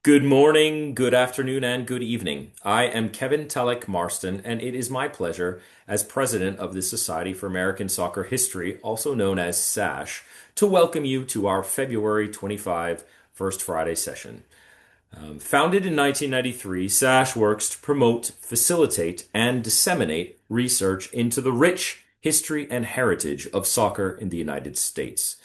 Good morning, good afternoon, and good evening. I am Kevin Telek Marston, and it is my pleasure, as president of the Society for American Soccer History, also known as SASH, to welcome you to our February 25 First Friday session. Founded in 1993, SASH works to promote, facilitate, and disseminate research into the rich history and heritage of soccer in the United States.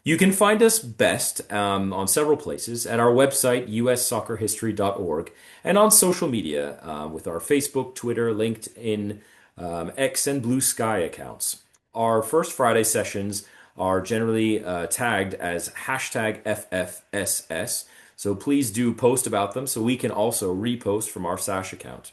You can find us best on several places at our website, ussoccerhistory.org, and on social media with our Facebook, Twitter, LinkedIn, X, and Blue Sky accounts. Our First Friday sessions are generally tagged as hashtag FFSS, so please do post about them so we can also repost from our SASH account.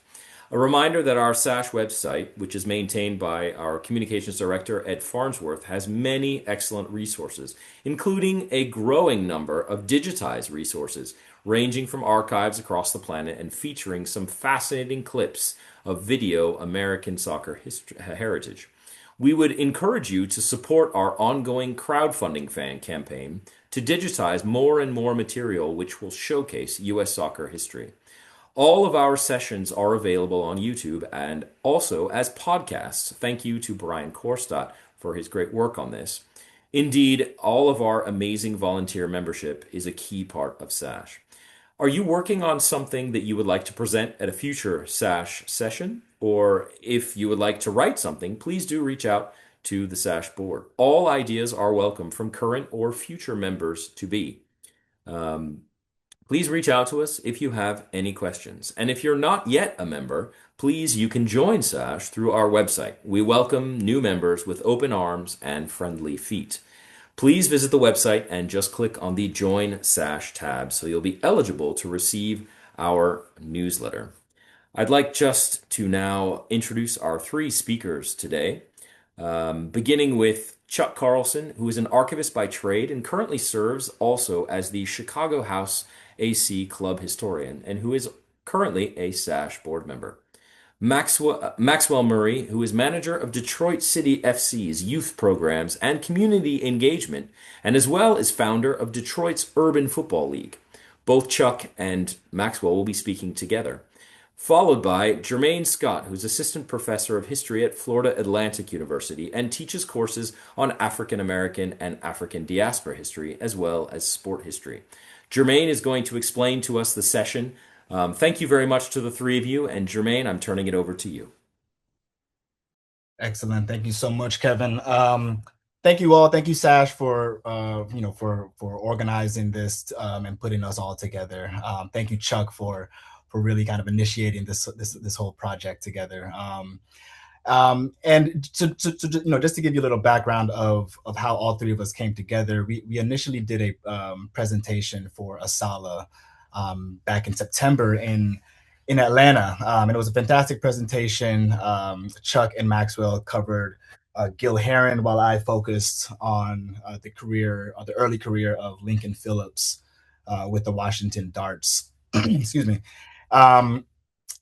A reminder that our SASH website, which is maintained by our communications director, Ed Farnsworth, has many excellent resources, including a growing number of digitized resources, ranging from archives across the planet and featuring some fascinating clips of video American soccer heritage. We would encourage you to support our ongoing crowdfunding fan campaign to digitize more and more material which will showcase U.S. soccer history. All of our sessions are available on YouTube and also as podcasts. Thank you to Brian Quarstad for his great work on this. Indeed, all of our amazing volunteer membership is a key part of SASH. Are you working on something that you would like to present at a future SASH session? Or if you would like to write something, please do reach out to the SASH board. All ideas are welcome from current or future members to be. Please reach out to us if you have any questions. And if you're not yet a member, please, you can join SASH through our website. We welcome new members with open arms and friendly feet. Please visit the website and just click on the Join SASH tab so you'll be eligible to receive our newsletter. I'd like just to now introduce our three speakers today, beginning with Chuck Carlson, who is an archivist by trade and currently serves also as the Chicago House AC Club historian, and who is currently a SASH board member. Maxwell Murray, who is manager of Detroit City FC's youth programs and community engagement, and as well as founder of Detroit's Urban Football League. Both Chuck and Maxwell will be speaking together. Followed by Jermaine Scott, who's assistant professor of history at Florida Atlantic University and teaches courses on African American and African diaspora history, as well as sport history. Jermaine is going to explain to us the session. Thank you very much to the three of you. And Jermaine, I'm turning it over to you. Excellent. Thank you so much, Kevin. Thank you all. Thank you, Sash, for organizing this and putting us all together. Thank you, Chuck, for really kind of initiating this whole project together. And just to give you a little background of how all three of us came together, we initially did a presentation for Asala back in September in Atlanta, and it was a fantastic presentation. Chuck and Maxwell covered Gil Heron, while I focused on the early career of Lincoln Phillips with the Washington Darts. Excuse me.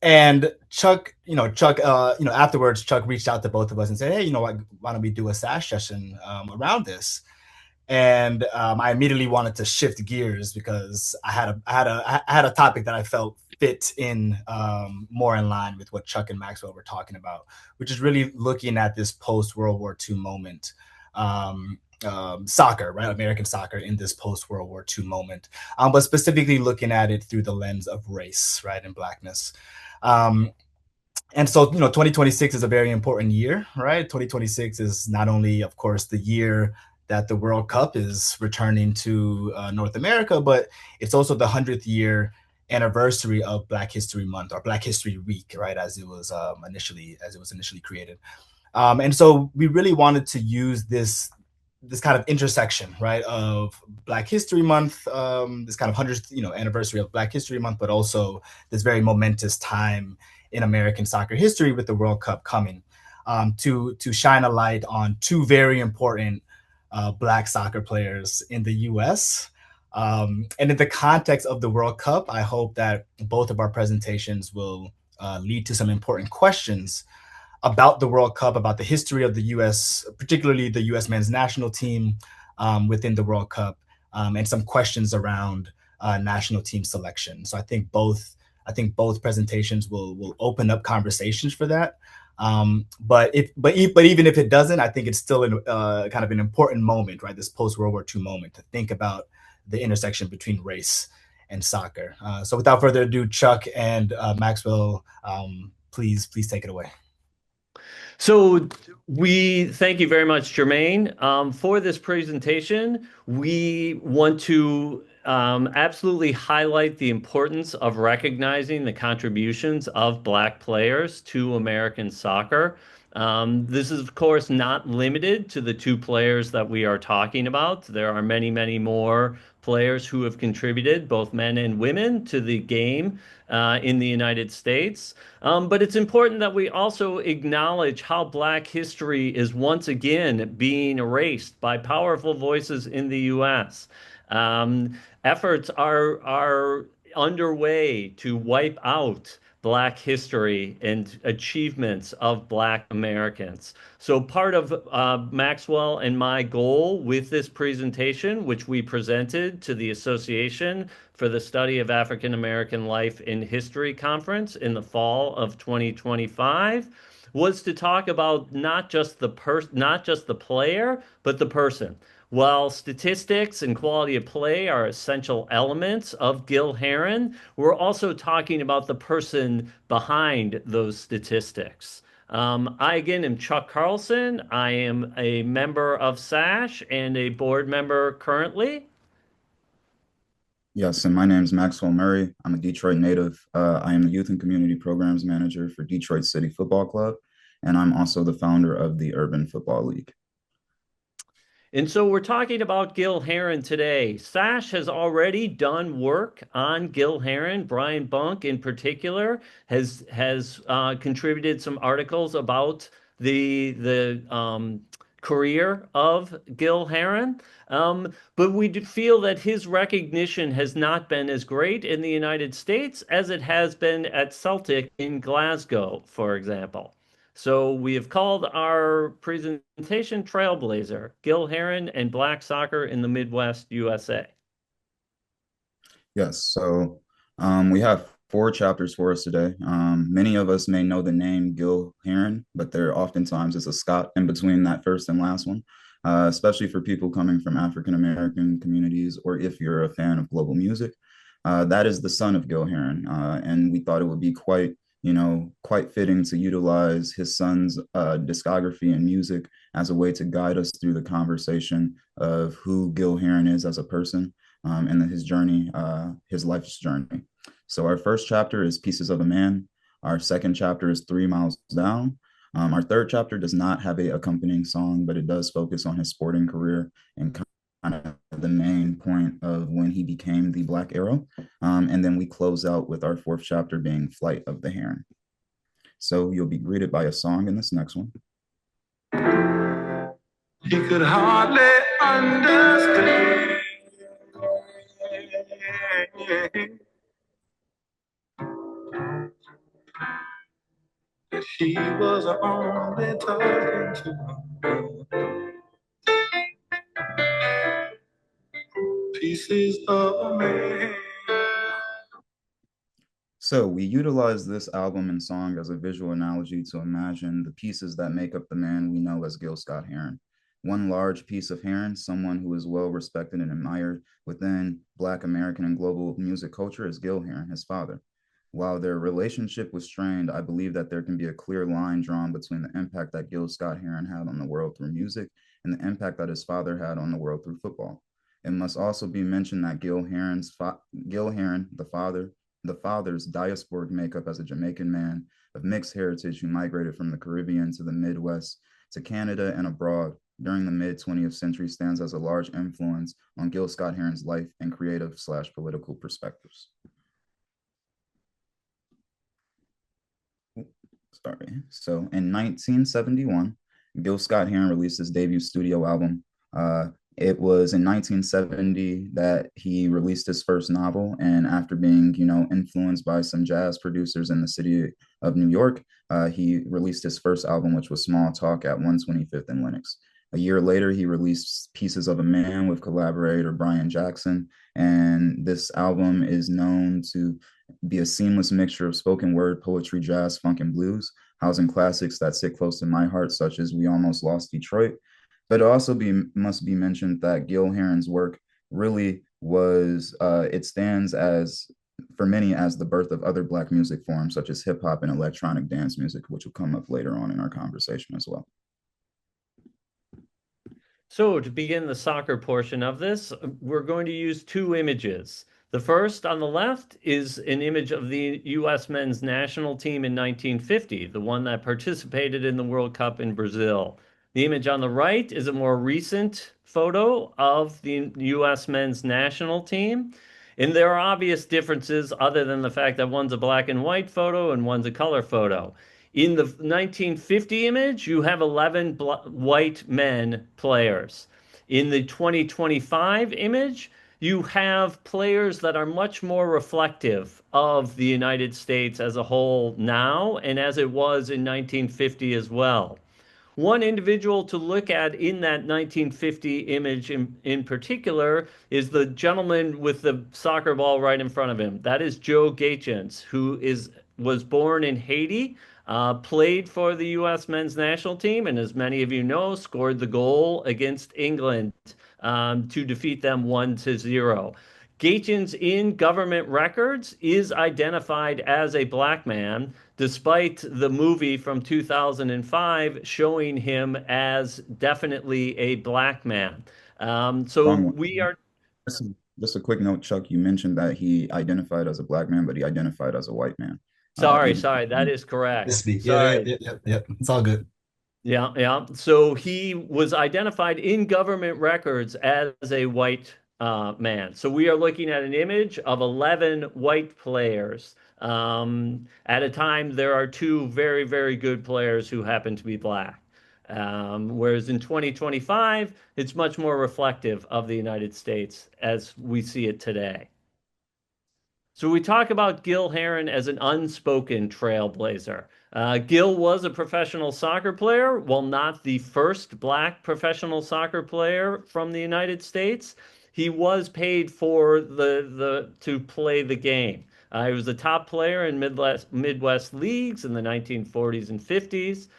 And Chuck, afterwards, Chuck reached out to both of us and said, "Hey, why don't we do a SASH session around this?" And I immediately wanted to shift gears because I had a topic that I felt fit in more in line with what Chuck and Maxwell were talking about, which is really looking at this post World War II moment. Soccer, right? American soccer in this post-World War II moment, but specifically looking at it through the lens of race, right, and blackness. And so, 2026 is a very important year, right? 2026 is not only, of course, the year that the World Cup is returning to North America, but it's also the 100th year anniversary of Black History Month, or Black History Week, right, as it was initially created. And so we really wanted to use this kind of intersection, right, of Black History Month, this kind of 100th, anniversary of Black History Month, but also this very momentous time in American soccer history with the World Cup coming, to shine a light on two very important Black soccer players in the U.S. And in the context of the World Cup, I hope that both of our presentations will lead to some important questions about the World Cup, about the history of the U.S., particularly the U.S. men's national team within the World Cup, and some questions around national team selection. So I think both presentations will open up conversations for that. But even if it doesn't, I think it's still kind of an important moment, right? This post World War II moment to think about the intersection between race and soccer. So without further ado, Chuck and Maxwell, please take it away. So we thank you very much, Jermaine. For this presentation, we want to absolutely highlight the importance of recognizing the contributions of Black players to American soccer. This is, of course, not limited to the two players that we are talking about. There are many, many more players who have contributed, both men and women, to the game in the United States. But it's important that we also acknowledge how Black history is once again being erased by powerful voices in the U.S. Efforts are underway to wipe out Black history and achievements of Black Americans. So part of Maxwell and my goal with this presentation, which we presented to the Association for the Study of African American Life in History Conference in the fall of 2025, was to talk about not just the player, but the person. While statistics and quality of play are essential elements of Gil Heron, we're also talking about the person behind those statistics. I again am Chuck Carlson. I am a member of SASH and a board member currently. Yes, and my name is Maxwell Murray. I'm a Detroit native. I am the Youth and Community Programs Manager for Detroit City Football Club, and I'm also the founder of the Urban Football League. And so we're talking about Gil Heron today. SASH has already done work on Gil Heron. Brian Bunk, in particular, has contributed some articles about the career of Gil Heron. But we feel that his recognition has not been as great in the United States as it has been at Celtic in Glasgow, for example. So we have called our presentation Trailblazer, Gil Heron and Black Soccer in the Midwest, USA. Yes, so we have 4 chapters for us today. Many of us may know the name Gil Heron, but there oftentimes is a Scott in between that first and last one, especially for people coming from African American communities, or if you're a fan of global music. That is the son of Gil Heron, and we thought it would be quite fitting to utilize his son's discography and music as a way to guide us through the conversation of who Gil Heron is as a person, and his journey, his life's journey. So our first chapter is Pieces of a Man. Our second chapter is 3 Miles Down. Our third chapter does not have a accompanying song, but it does focus on his sporting career and kind of the main point of when he became the Black Arrow. And then we close out with our 4th chapter being Flight of the Heron. So you'll be greeted by a song in this next one. He could hardly understand that she was only talking to him. Pieces of a man. So we utilize this album and song as a visual analogy to imagine the pieces that make up the man we know as Gil Scott Heron. One large piece of Heron, someone who is well respected and admired within Black American and global music culture, is Gil Heron, his father. While their relationship was strained, I believe that there can be a clear line drawn between the impact that Gil Scott Heron had on the world through music and the impact that his father had on the world through football. It must also be mentioned that Gil Heron, the father's diasporic makeup as a Jamaican man of mixed heritage who migrated from the Caribbean to the Midwest to Canada and abroad during the mid-20th century stands as a large influence on Gil Scott Heron's life and creative/political perspectives. So in 1971, Gil Scott Heron released his debut studio album. It was in 1970 that he released his first novel, and after being, influenced by some jazz producers in the city of New York, he released his first album, which was Small Talk at 125th and Lenox. A year later, he released Pieces of a Man with collaborator Brian Jackson. And this album is known to be a seamless mixture of spoken word, poetry, jazz, funk, and blues, housing classics that sit close to my heart, such as We Almost Lost Detroit. But it also must be mentioned that Gil Heron's work really was, it stands as, for many, as the birth of other Black music forms, such as hip hop and electronic dance music, which will come up later on in our conversation as well. So to begin the soccer portion of this, we're going to use two images. The first on the left is an image of the U.S. men's national team in 1950, the one that participated in the World Cup in Brazil. The image on the right is a more recent photo of the U.S. men's national team. And there are obvious differences other than the fact that one's a black and white photo and one's a color photo. In the 1950 image, you have 11 white men players. In the 2025 image, you have players that are much more reflective of the United States as a whole now and as it was in 1950 as well. One individual to look at in that 1950 image in particular is the gentleman with the soccer ball right in front of him. That is Joe Gaetjens, who was born in Haiti, played for the U.S. men's national team, and as many of you know, scored the goal against England to defeat them 1-0. Gaetjens in government records is identified as a black man, despite the movie from 2005 showing him as definitely a black man. So we are... Just a quick note, Chuck, you mentioned that he identified as a black man, but he identified as a white man. Sorry, that is correct. Sorry. Yeah, it's all good. Yeah. So he was identified in government records as a white man. So we are looking at an image of 11 white players. At a time, there are two very, very good players who happen to be black. Whereas in 2025, it's much more reflective of the United States as we see it today. So we talk about Gil Heron as an unspoken trailblazer. Gil was a professional soccer player, while not the first black professional soccer player from the United States. He was paid for to play the game. He was a top player in Midwest leagues in the 1940s and 50s.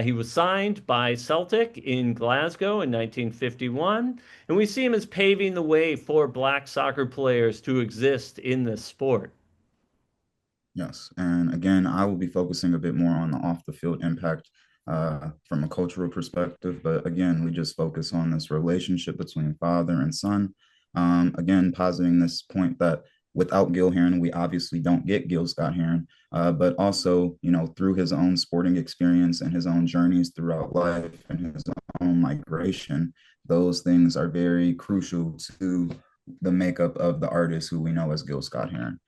He was signed by Celtic in Glasgow in 1951, and we see him as paving the way for black soccer players to exist in this sport. Yes, and again, I will be focusing a bit more on the off-the-field impact from a cultural perspective, but again, we just focus on this relationship between father and son. Again, positing this point that without Gil Heron, we obviously don't get Gil Scott Heron, but also, through his own sporting experience and his own journeys throughout life and his own migration, those things are very crucial to the makeup of the artist who we know as Gil Scott Heron.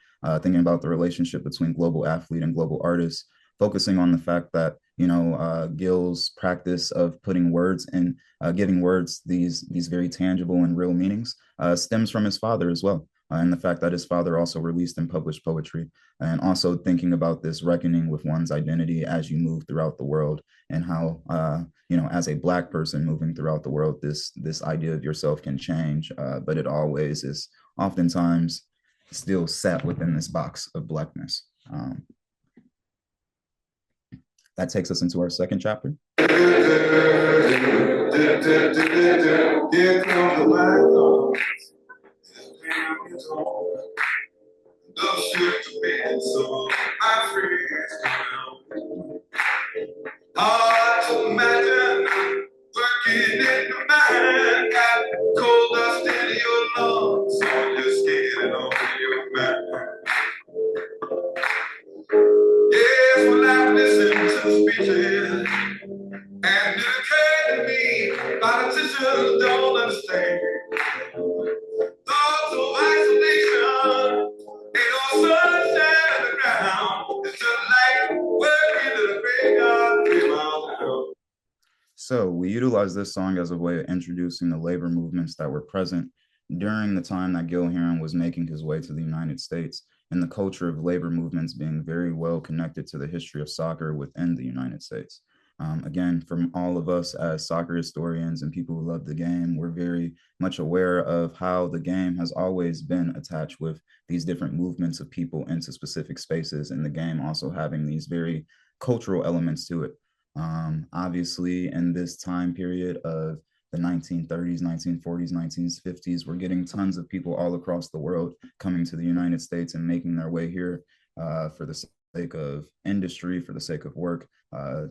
Thinking about the relationship between global athlete and global artist, focusing on the fact that, Gil's practice of putting words and giving words these very tangible and real meanings stems from his father as well. And the fact that his father also released and published poetry, and also thinking about this reckoning with one's identity as you move throughout the world, and how, as a Black person moving throughout the world, this idea of yourself can change, but it always is oftentimes still sat within this box of Blackness. That takes us into our second chapter. Hard to imagine working in the mine, got coal dust in your lungs, so you're scared on your mind. Yes, well, I've listened to speeches, and it occurred to me, politicians don't understand. Thoughts of isolation, ain't no sunshine on the ground. It's just like working in the graveyard 3 miles down. So we utilize this song as a way of introducing the labor movements that were present during the time that Gil Heron was making his way to the United States, and the culture of labor movements being very well connected to the history of soccer within the United States. Again, from all of us as soccer historians and people who love the game, we're very much aware of how the game has always been attached with these different movements of people into specific spaces, and the game also having these very cultural elements to it. Obviously, in this time period of the 1930s, 1940s, 1950s, we're getting tons of people all across the world coming to the United States and making their way here for the sake of industry, for the sake of work,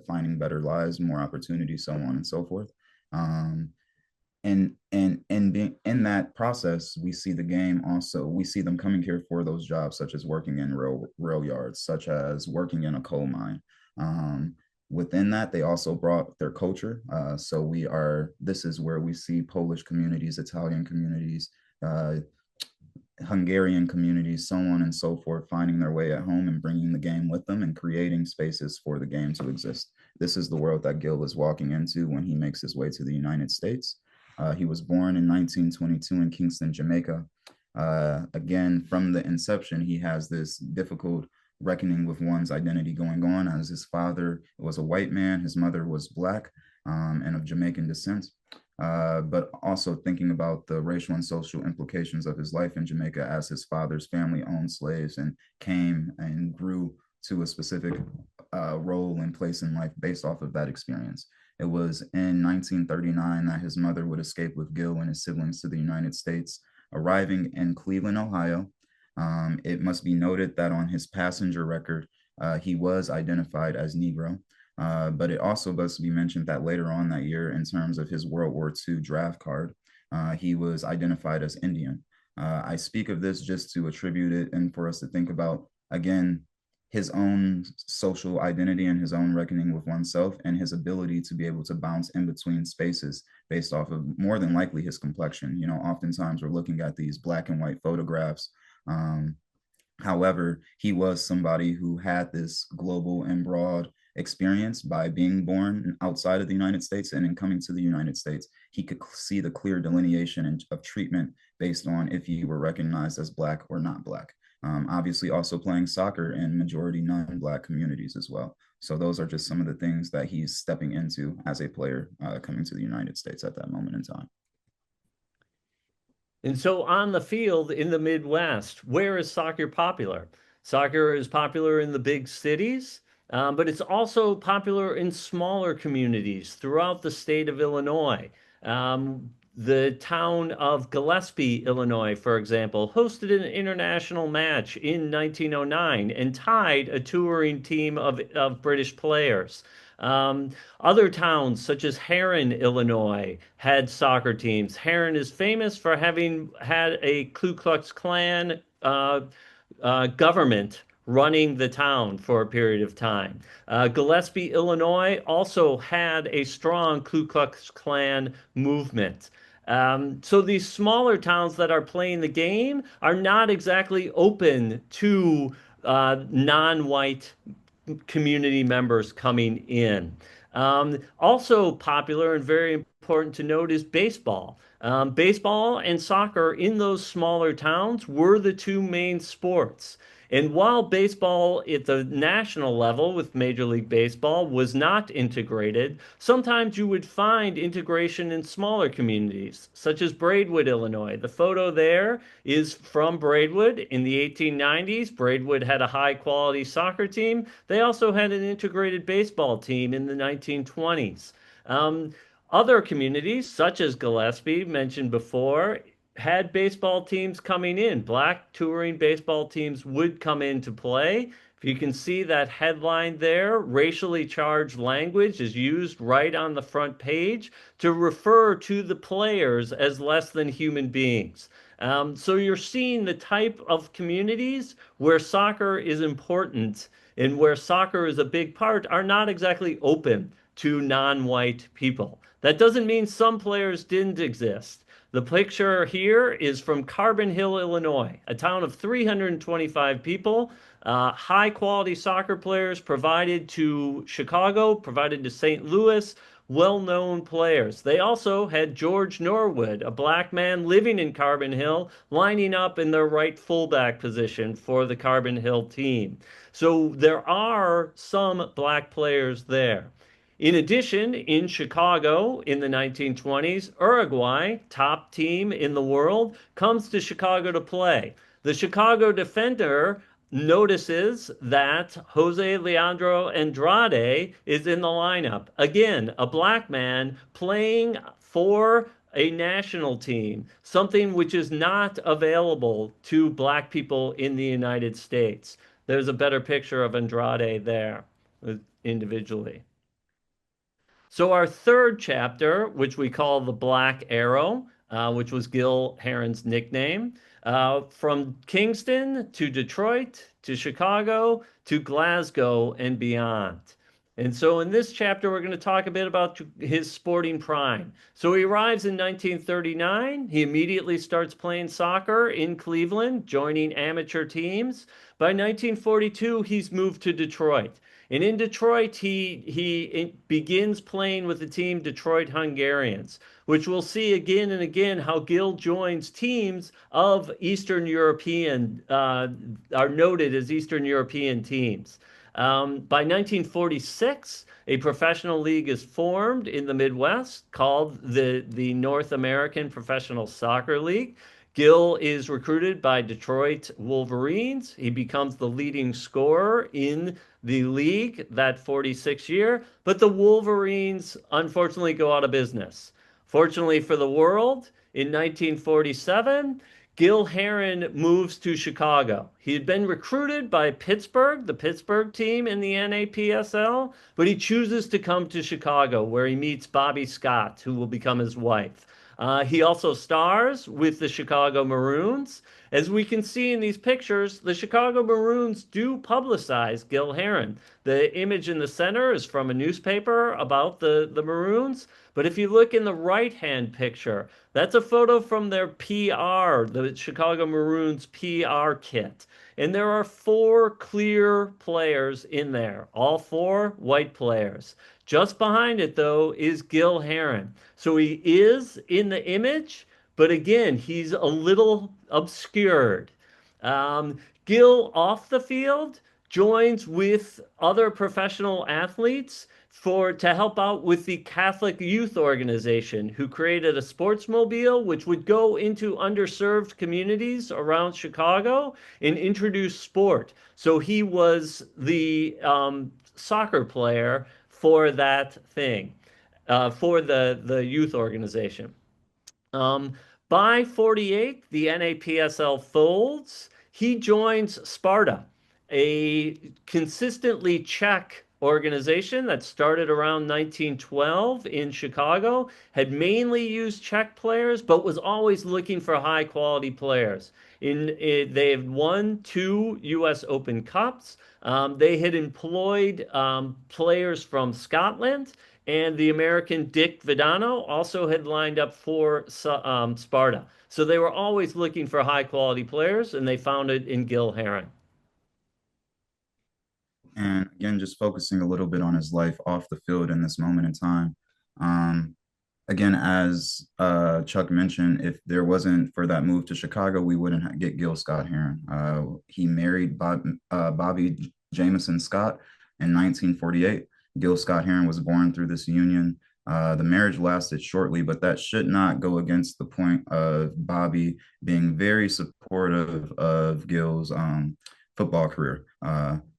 finding better lives, more opportunities, so on and so forth. And being in that process, we see the game also, we see them coming here for those jobs, such as working in rail yards, such as working in a coal mine. Within that, they also brought their culture. This is where we see Polish communities, Italian communities, Hungarian communities, so on and so forth, finding their way at home and bringing the game with them and creating spaces for the game to exist. This is the world that Gil is walking into when he makes his way to the United States. He was born in 1922 in Kingston, Jamaica. Again, from the inception, he has this difficult reckoning with one's identity going on, as his father was a white man, his mother was Black and of Jamaican descent. But also thinking about the racial and social implications of his life in Jamaica, as his father's family owned slaves and came and grew to a specific role and place in life based off of that experience. It was in 1939 that his mother would escape with Gil and his siblings to the United States, arriving in Cleveland, Ohio. It must be noted that on his passenger record, he was identified as Negro. But it also must be mentioned that later on that year, in terms of his World War II draft card, he was identified as Indian. I speak of this just to attribute it and for us to think about, again, his own social identity and his own reckoning with oneself and his ability to be able to bounce in between spaces based off of more than likely his complexion. You know, oftentimes we're looking at these black and white photographs. However, he was somebody who had this global and broad experience by being born outside of the United States, and in coming to the United States, he could see the clear delineation of treatment based on if you were recognized as Black or not Black. Obviously also playing soccer in majority non-Black communities as well. So those are just some of the things that he's stepping into as a player coming to the United States at that moment in time. And so on the field in the Midwest, where is soccer popular? Soccer is popular in the big cities, but it's also popular in smaller communities throughout the state of Illinois. The town of Gillespie, Illinois, for example, hosted an international match in 1909 and tied a touring team of British players. Other towns, such as Heron, Illinois, had soccer teams. Heron is famous for having had a Ku Klux Klan government running the town for a period of time. Gillespie, Illinois, also had a strong Ku Klux Klan movement. So these smaller towns that are playing the game are not exactly open to non-white community members coming in. Also popular and very important to note is baseball. Baseball and soccer in those smaller towns were the two main sports. And while baseball at the national level with Major League Baseball was not integrated, sometimes you would find integration in smaller communities, such as Braidwood, Illinois. The photo there is from Braidwood in the 1890s. Braidwood had a high-quality soccer team. They also had an integrated baseball team in the 1920s. Other communities, such as Gillespie, mentioned before, had baseball teams coming in. Black touring baseball teams would come in to play. If you can see that headline there, racially charged language is used right on the front page to refer to the players as less than human beings. So you're seeing the type of communities where soccer is important and where soccer is a big part are not exactly open to non-white people. That doesn't mean some players didn't exist. The picture here is from Carbon Hill, Illinois, a town of 325 people. High quality soccer players provided to Chicago, provided to St. Louis, well-known players. They also had George Norwood, a black man living in Carbon Hill, lining up in their right fullback position for the Carbon Hill team. So there are some black players there. In addition, in Chicago in the 1920s, Uruguay, top team in the world, comes to Chicago to play. The Chicago Defender notices that Jose Leandro Andrade is in the lineup. Again, a black man playing for a national team, something which is not available to black people in the United States. There's a better picture of Andrade there individually. So our third chapter, which we call the Black Arrow, which was Gil Heron's nickname, from Kingston to Detroit to Chicago to Glasgow and beyond. And so in this chapter, we're going to talk a bit about his sporting prime. So he arrives in 1939. He immediately starts playing soccer in Cleveland, joining amateur teams. By 1942, he's moved to Detroit. And in Detroit, he begins playing with the team Detroit Hungarians, which we'll see again and again how Gil joins teams of Eastern European, are noted as Eastern European teams. By 1946, a professional league is formed in the Midwest called the North American Professional Soccer League. Gil is recruited by Detroit Wolverines. He becomes the leading scorer in the league that 46 year, but the Wolverines unfortunately go out of business. Fortunately for the world, in 1947, Gil Heron moves to Chicago. He had been recruited by Pittsburgh, the Pittsburgh team in the NAPSL, but he chooses to come to Chicago where he meets Bobby Scott, who will become his wife. He also stars with the Chicago Maroons. As we can see in these pictures, the Chicago Maroons do publicize Gil Heron. The image in the center is from a newspaper about the Maroons. But if you look in the right-hand picture, that's a photo from their PR, the Chicago Maroons PR kit. And there are 4 clear players in there, all 4 white players. Just behind it, though, is Gil Heron. So he is in the image, but again, he's a little obscured. Gil, off the field, joins with other professional athletes to help out with the Catholic Youth Organization, who created a sportsmobile which would go into underserved communities around Chicago and introduce sport. So he was the soccer player for that thing, for the youth organization. By 48, the NAPSL folds. He joins Sparta, a consistently Czech organization that started around 1912 in Chicago, had mainly used Czech players, but was always looking for high quality players. They have won 2 U.S. Open Cups. They had employed players from Scotland, and the American Dick Vidano also had lined up for Sparta. So they were always looking for high quality players, and they found it in Gil Heron. And again, just focusing a little bit on his life off the field in this moment in time. Again, as Chuck mentioned, if there wasn't for that move to Chicago, we wouldn't get Gil Scott Heron. He married Bobby Jameson Scott in 1948. Gil Scott Heron was born through this union. The marriage lasted shortly, but that should not go against the point of Bobby being very supportive of Gil's football career,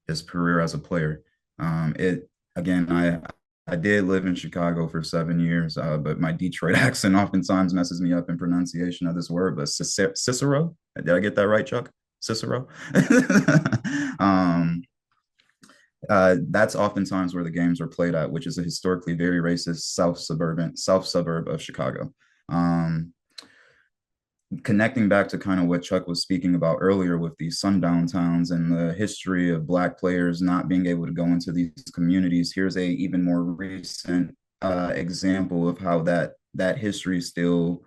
his career as a player. I did live in Chicago for 7 years, but my Detroit accent oftentimes messes me up in pronunciation of this word. But Cicero, did I get that right, Chuck? Cicero. That's oftentimes where the games were played at, which is a historically very racist south suburb of Chicago. Connecting back to kind of what Chuck was speaking about earlier with these sundown towns and the history of Black players not being able to go into these communities, here's a even more recent example of how that history still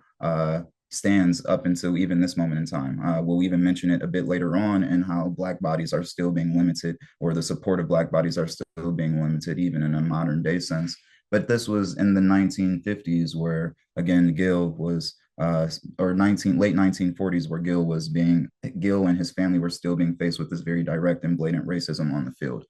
stands up until even this moment in time. We'll even mention it a bit later on, and how Black bodies are still being limited, or the support of Black bodies are still being limited even in a modern day sense. But this was in the 1950s where, again, Gil was late 1940s, where Gil and his family were still being faced with this very direct and blatant racism on the field.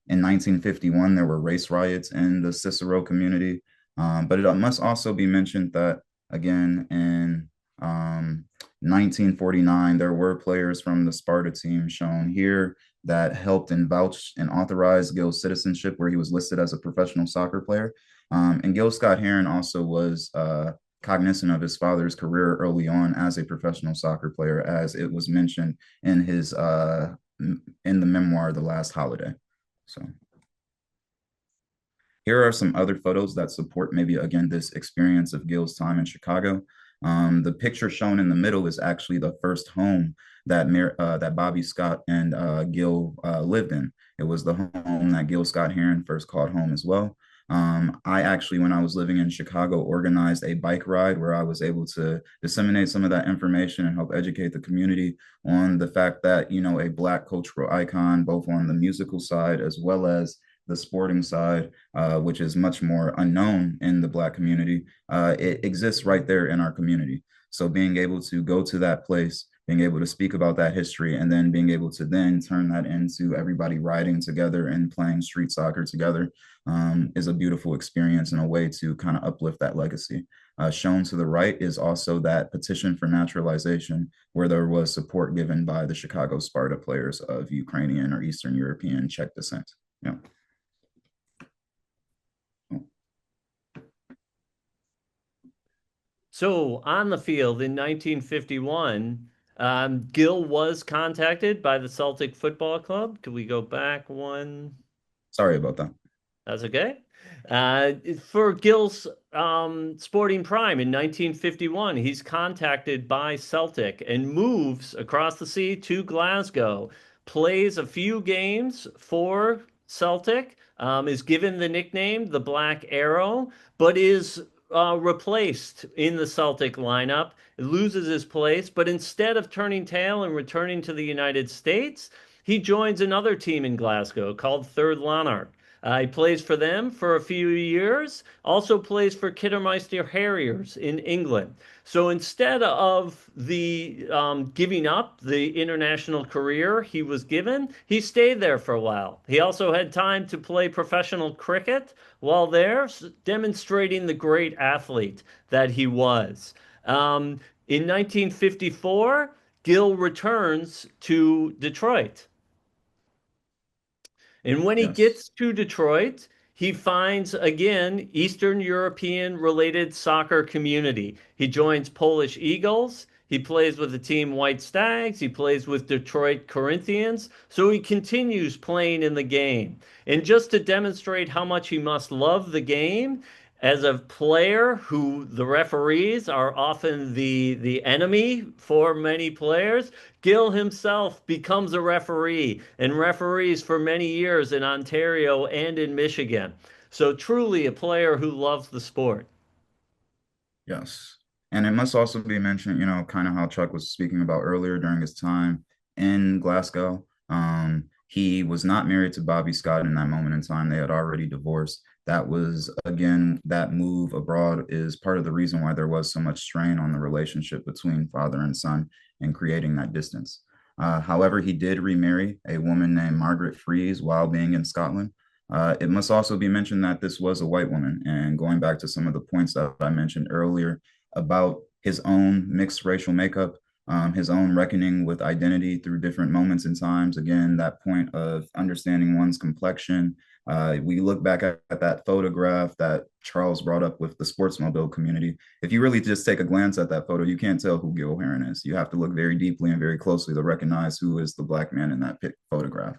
In 1951, there were race riots in the Cicero community. But it must also be mentioned that, again, in 1949, there were players from the Sparta team shown here that helped and vouched and authorized Gil's citizenship, where he was listed as a professional soccer player. And Gil Scott Heron also was cognizant of his father's career early on as a professional soccer player, as it was mentioned in his in the memoir, The Last Holiday. So here are some other photos that support maybe, again, this experience of Gil's time in Chicago. The picture shown in the middle is actually the first home that that Bobby Scott and Gil lived in. It was the home that Gil Scott Heron first called home as well. I actually, when I was living in Chicago, organized a bike ride where I was able to disseminate some of that information and help educate the community on the fact that, you know, a Black cultural icon, both on the musical side as well as the sporting side, which is much more unknown in the Black community, it exists right there in our community. So being able to go to that place, being able to speak about that history, and then being able to then turn that into everybody riding together and playing street soccer together is a beautiful experience and a way to kind of uplift that legacy. Shown to the right is also that petition for naturalization, where there was support given by the Chicago Sparta players of Ukrainian or Eastern European Czech descent. Yeah. So on the field in 1951, Gil was contacted by the Celtic Football Club. Could we go back one? Sorry about that. That's okay. For Gil's sporting prime in 1951, he's contacted by Celtic and moves across the sea to Glasgow, plays a few games for Celtic, is given the nickname the Black Arrow, but is replaced in the Celtic lineup, loses his place, but instead of turning tail and returning to the United States, he joins another team in Glasgow called Third Lanark. He plays for them for a few years, also plays for Kidderminster Harriers in England. So instead of the giving up the international career he was given, he stayed there for a while. He also had time to play professional cricket while there, demonstrating the great athlete that he was. In 1954, Gil returns to Detroit. And when he gets to Detroit, he finds, again, Eastern European related soccer community. He joins Polish Eagles. He plays with the team White Stags. He plays with Detroit Corinthians. So he continues playing in the game. And just to demonstrate how much he must love the game, as a player who the referees are often the enemy for many players, Gil himself becomes a referee and referees for many years in Ontario and in Michigan. So truly a player who loves the sport. Yes. And it must also be mentioned, you know, kind of how Chuck was speaking about earlier during his time in Glasgow. He was not married to Bobby Scott in that moment in time. They had already divorced. That was, again, that move abroad is part of the reason why there was so much strain on the relationship between father and son and creating that distance. However, he did remarry a woman named Margaret Fries while being in Scotland. It must also be mentioned that this was a white woman. And going back to some of the points that I mentioned earlier about his own mixed racial makeup, his own reckoning with identity through different moments and times. Again, that point of understanding one's complexion. We look back at that photograph that Charles brought up with the sportsmobile community. If you really just take a glance at that photo, you can't tell who Gil Heron is. You have to look very deeply and very closely to recognize who is the Black man in that photograph.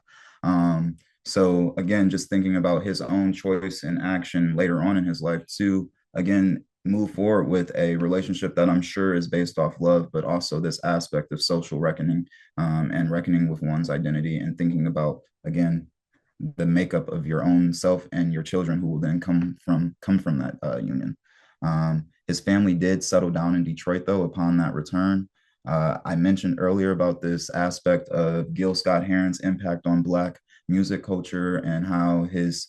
So again, just thinking about his own choice and action later on in his life to, again, move forward with a relationship that I'm sure is based off love, but also this aspect of social reckoning and reckoning with one's identity and thinking about, again, the makeup of your own self and your children who will then come from that union. His family did settle down in Detroit, though, upon that return. I mentioned earlier about this aspect of Gil Scott Heron's impact on Black music culture and how his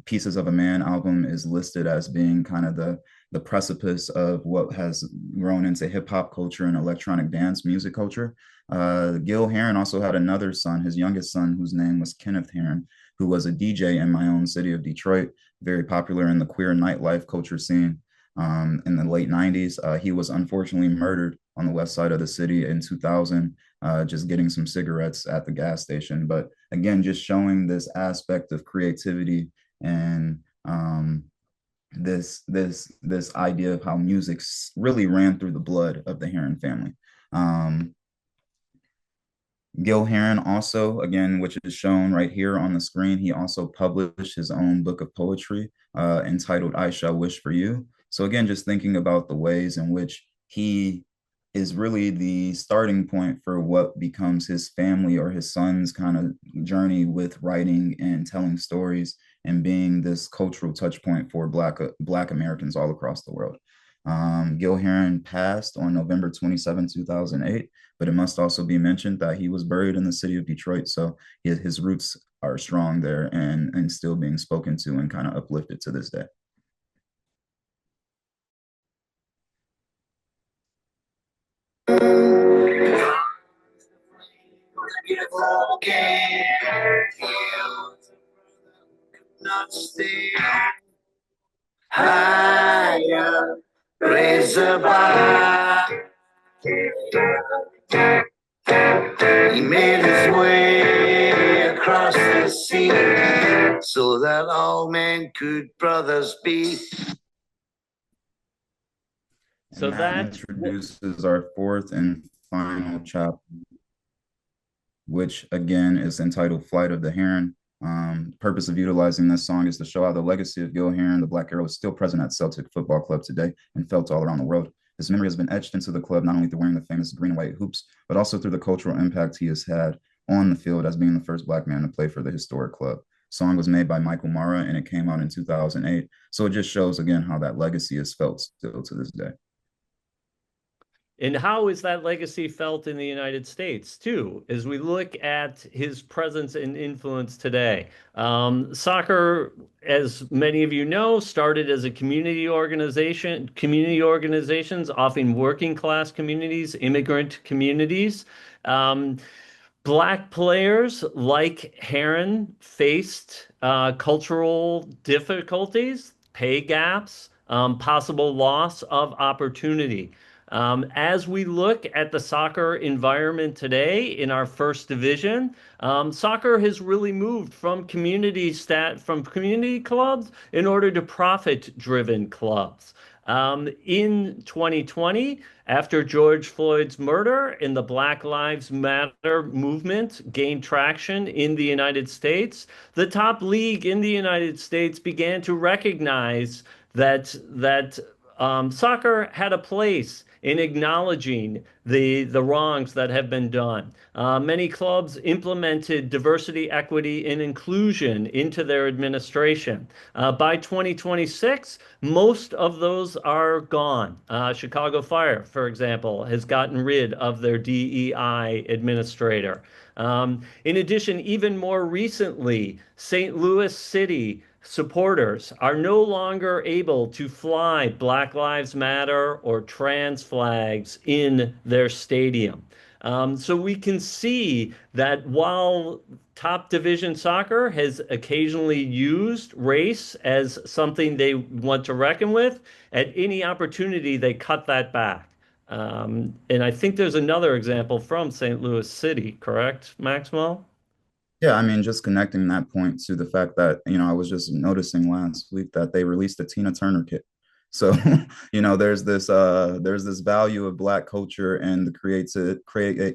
Pieces of a Man album is listed as being kind of the precipice of what has grown into hip hop culture and electronic dance music culture. Gil Heron also had another son, his youngest son, whose name was Kenneth Heron, who was a DJ in my own city of Detroit, very popular in the queer nightlife culture scene in the late 90s. He was unfortunately murdered on the west side of the city in 2000, just getting some cigarettes at the gas station. But again, just showing this aspect of creativity and this idea of how music really ran through the blood of the Heron family. Gil Heron also, again, which is shown right here on the screen, he also published his own book of poetry entitled I Shall Wish for You. So again, just thinking about the ways in which he is really the starting point for what becomes his family or his son's kind of journey with writing and telling stories and being this cultural touch point for Black Americans all across the world. Gil Heron passed on November 27, 2008, but it must also be mentioned that he was buried in the city of Detroit. So his roots are strong there and still being spoken to and kind of uplifted to this day. Not stay higher, raise a bar. He made his way across the sea so that all men could brothers be. So that introduces our fourth and final chapter, which again is entitled Flight of the Heron. Purpose of utilizing this song is to show how the legacy of Gil Heron, the Black Arrow, is still present at Celtic Football Club today and felt all around the world. His memory has been etched into the club not only through wearing the famous green and white hoops, but also through the cultural impact he has had on the field as being the first Black man to play for the historic club. The song was made by Michael Mara and it came out in 2008. So it just shows again how that legacy is felt still to this day. And how is that legacy felt in the United States, too, as we look at his presence and influence today? Soccer, as many of you know, started as a communities, often working class communities, immigrant communities. Black players like Heron faced cultural difficulties, pay gaps, possible loss of opportunity. As we look at the soccer environment today in our first division, soccer has really moved from community clubs in order to profit-driven clubs. In 2020, after George Floyd's murder and the Black Lives Matter movement gained traction in the United States, the top league in the United States began to recognize that soccer had a place in acknowledging the wrongs that have been done. Many clubs implemented diversity, equity, and inclusion into their administration. By 2026, most of those are gone. Chicago Fire, for example, has gotten rid of their DEI administrator. In addition, even more recently, St. Louis City supporters are no longer able to fly Black Lives Matter or trans flags in their stadium. So we can see that while top division soccer has occasionally used race as something they want to reckon with, at any opportunity they cut that back. And I think there's another example from St. Louis City, correct, Maxwell? Yeah, I mean, just connecting that point to the fact that, I was just noticing last week that they released a Tina Turner kit. So, there's this value of Black culture and the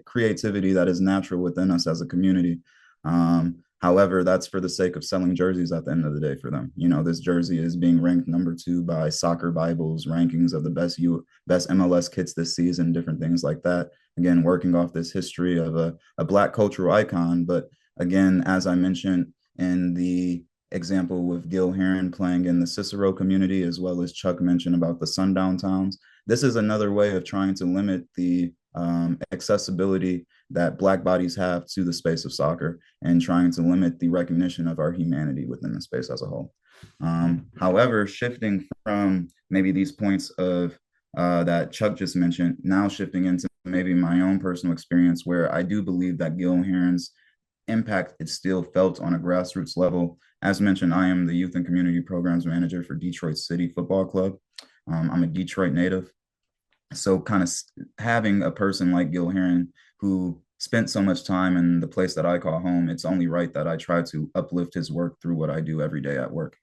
creativity that is natural within us as a community. However, that's for the sake of selling jerseys at the end of the day for them. This jersey is being ranked number 2 by Soccer Bible's rankings of the best MLS kits this season, different things like that. Again, working off this history of a Black cultural icon. But again, as I mentioned in the example with Gil Heron playing in the Cicero community, as well as Chuck mentioned about the sundown towns, this is another way of trying to limit the accessibility that Black bodies have to the space of soccer and trying to limit the recognition of our humanity within the space as a whole. However, shifting from maybe these points of that Chuck just mentioned, now shifting into maybe my own personal experience, where I do believe that Gil Heron's impact is still felt on a grassroots level. As mentioned, I am the Youth and Community Programs Manager for Detroit City Football Club. I'm a Detroit native. So kind of having a person like Gil Heron who spent so much time in the place that I call home, it's only right that I try to uplift his work through what I do every day at work.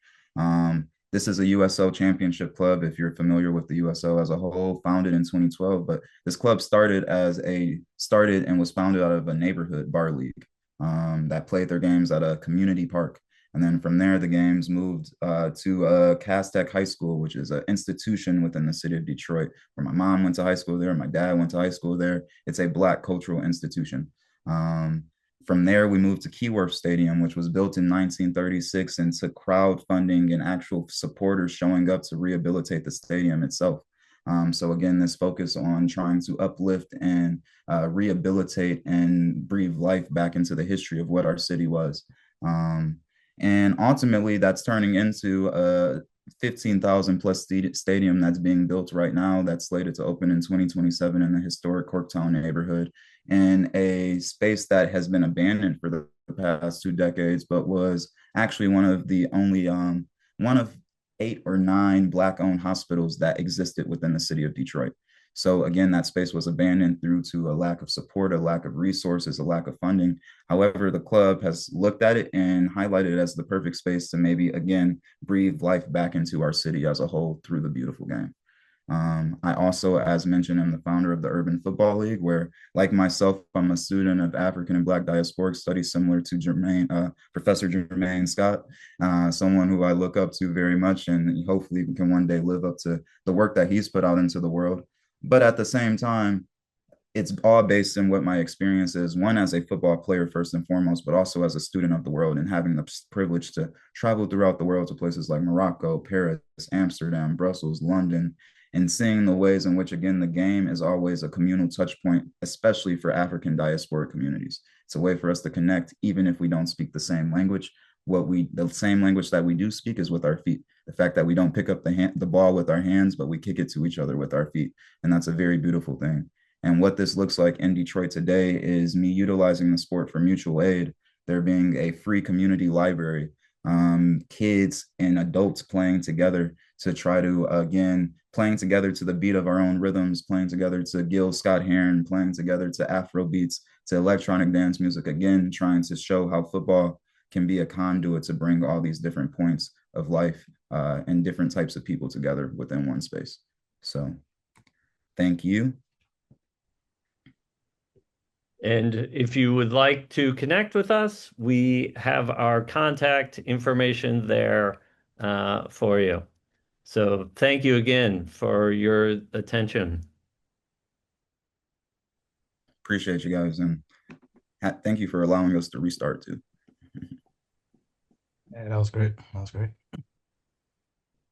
This is a USL championship club, if you're familiar with the USL as a whole, founded in 2012. But this club started and was founded out of a neighborhood bar league that played their games at a community park. And then from there, the games moved to Cass Tech High School, which is an institution within the city of Detroit, where my mom went to high school there, my dad went to high school there. It's a Black cultural institution. From there, we moved to Keyworth Stadium, which was built in 1936 and took crowdfunding and actual supporters showing up to rehabilitate the stadium itself. So again, this focus on trying to uplift and rehabilitate and breathe life back into the history of what our city was. And ultimately, that's turning into a 15,000 plus stadium that's being built right now, that's slated to open in 2027 in the historic Corktown neighborhood, in a space that has been abandoned for the past 2 decades, but was actually one of the only one of 8 or 9 Black-owned hospitals that existed within the city of Detroit. So again, that space was abandoned due to a lack of support, a lack of resources, a lack of funding. However, the club has looked at it and highlighted it as the perfect space to maybe, again, breathe life back into our city as a whole through the beautiful game. I also, as mentioned, am the founder of the Urban Football League, where, like myself, I'm a student of African and Black diasporic studies, similar to Professor Jermaine Scott, someone who I look up to very much, and hopefully can one day live up to the work that he's put out into the world. But at the same time, it's all based in what my experience is, one as a football player first and foremost, but also as a student of the world and having the privilege to travel throughout the world to places like Morocco, Paris, Amsterdam, Brussels, London, and seeing the ways in which, again, the game is always a communal touch point, especially for African diasporic communities. It's a way for us to connect, even if we don't speak the same language. The same language that we do speak is with our feet. The fact that we don't pick up the ball with our hands, but we kick it to each other with our feet. And that's a very beautiful thing. And what this looks like in Detroit today is me utilizing the sport for mutual aid. There being a free community library, kids and adults playing together to try to, again, playing together to the beat of our own rhythms, playing together to Gil Scott Heron, playing together to Afro beats, to electronic dance music, again, trying to show how football can be a conduit to bring all these different points of life and different types of people together within one space. So thank you. And if you would like to connect with us, we have our contact information there for you. So thank you again for your attention. Appreciate you guys, and thank you for allowing us to restart too. Yeah, that was great. That was great.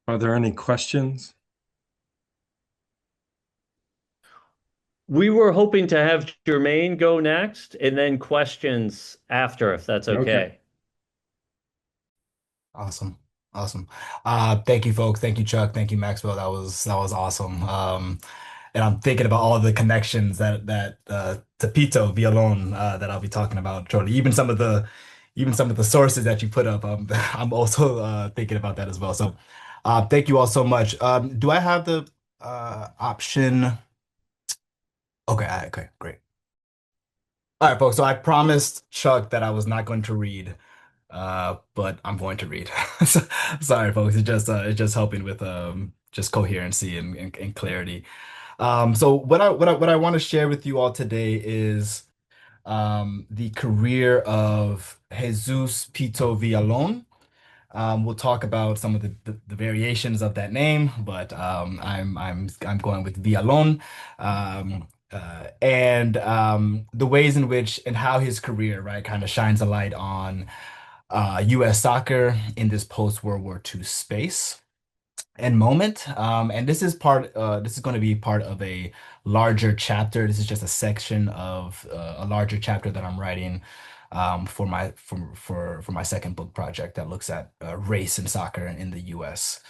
Are there any questions? We were hoping to have Jermaine go next and then questions after, if that's okay. Awesome. Awesome. Thank you, folks. Thank you, Chuck. Thank you, Maxwell. That was awesome. And I'm thinking about all the connections that to Pito, Villalon, that I'll be talking about shortly. Even some of the sources that you put up, I'm also thinking about that as well. So thank you all so much. Do I have the option? Okay, great. All right, folks. So I promised Chuck that I was not going to read, but I'm going to read. Sorry, folks. It's just helping with just coherency and clarity. So what I want to share with you all today is the career of Jesus Pito Villalon. We'll talk about some of the variations of that name, but I'm going with Villalon. And the ways in which and how his career, right, kind of shines a light on U.S. soccer in this post-World War II space and moment. And this is going to be part of a larger chapter. This is just a section of a larger chapter that I'm writing for my second book project that looks at race and soccer in the U.S.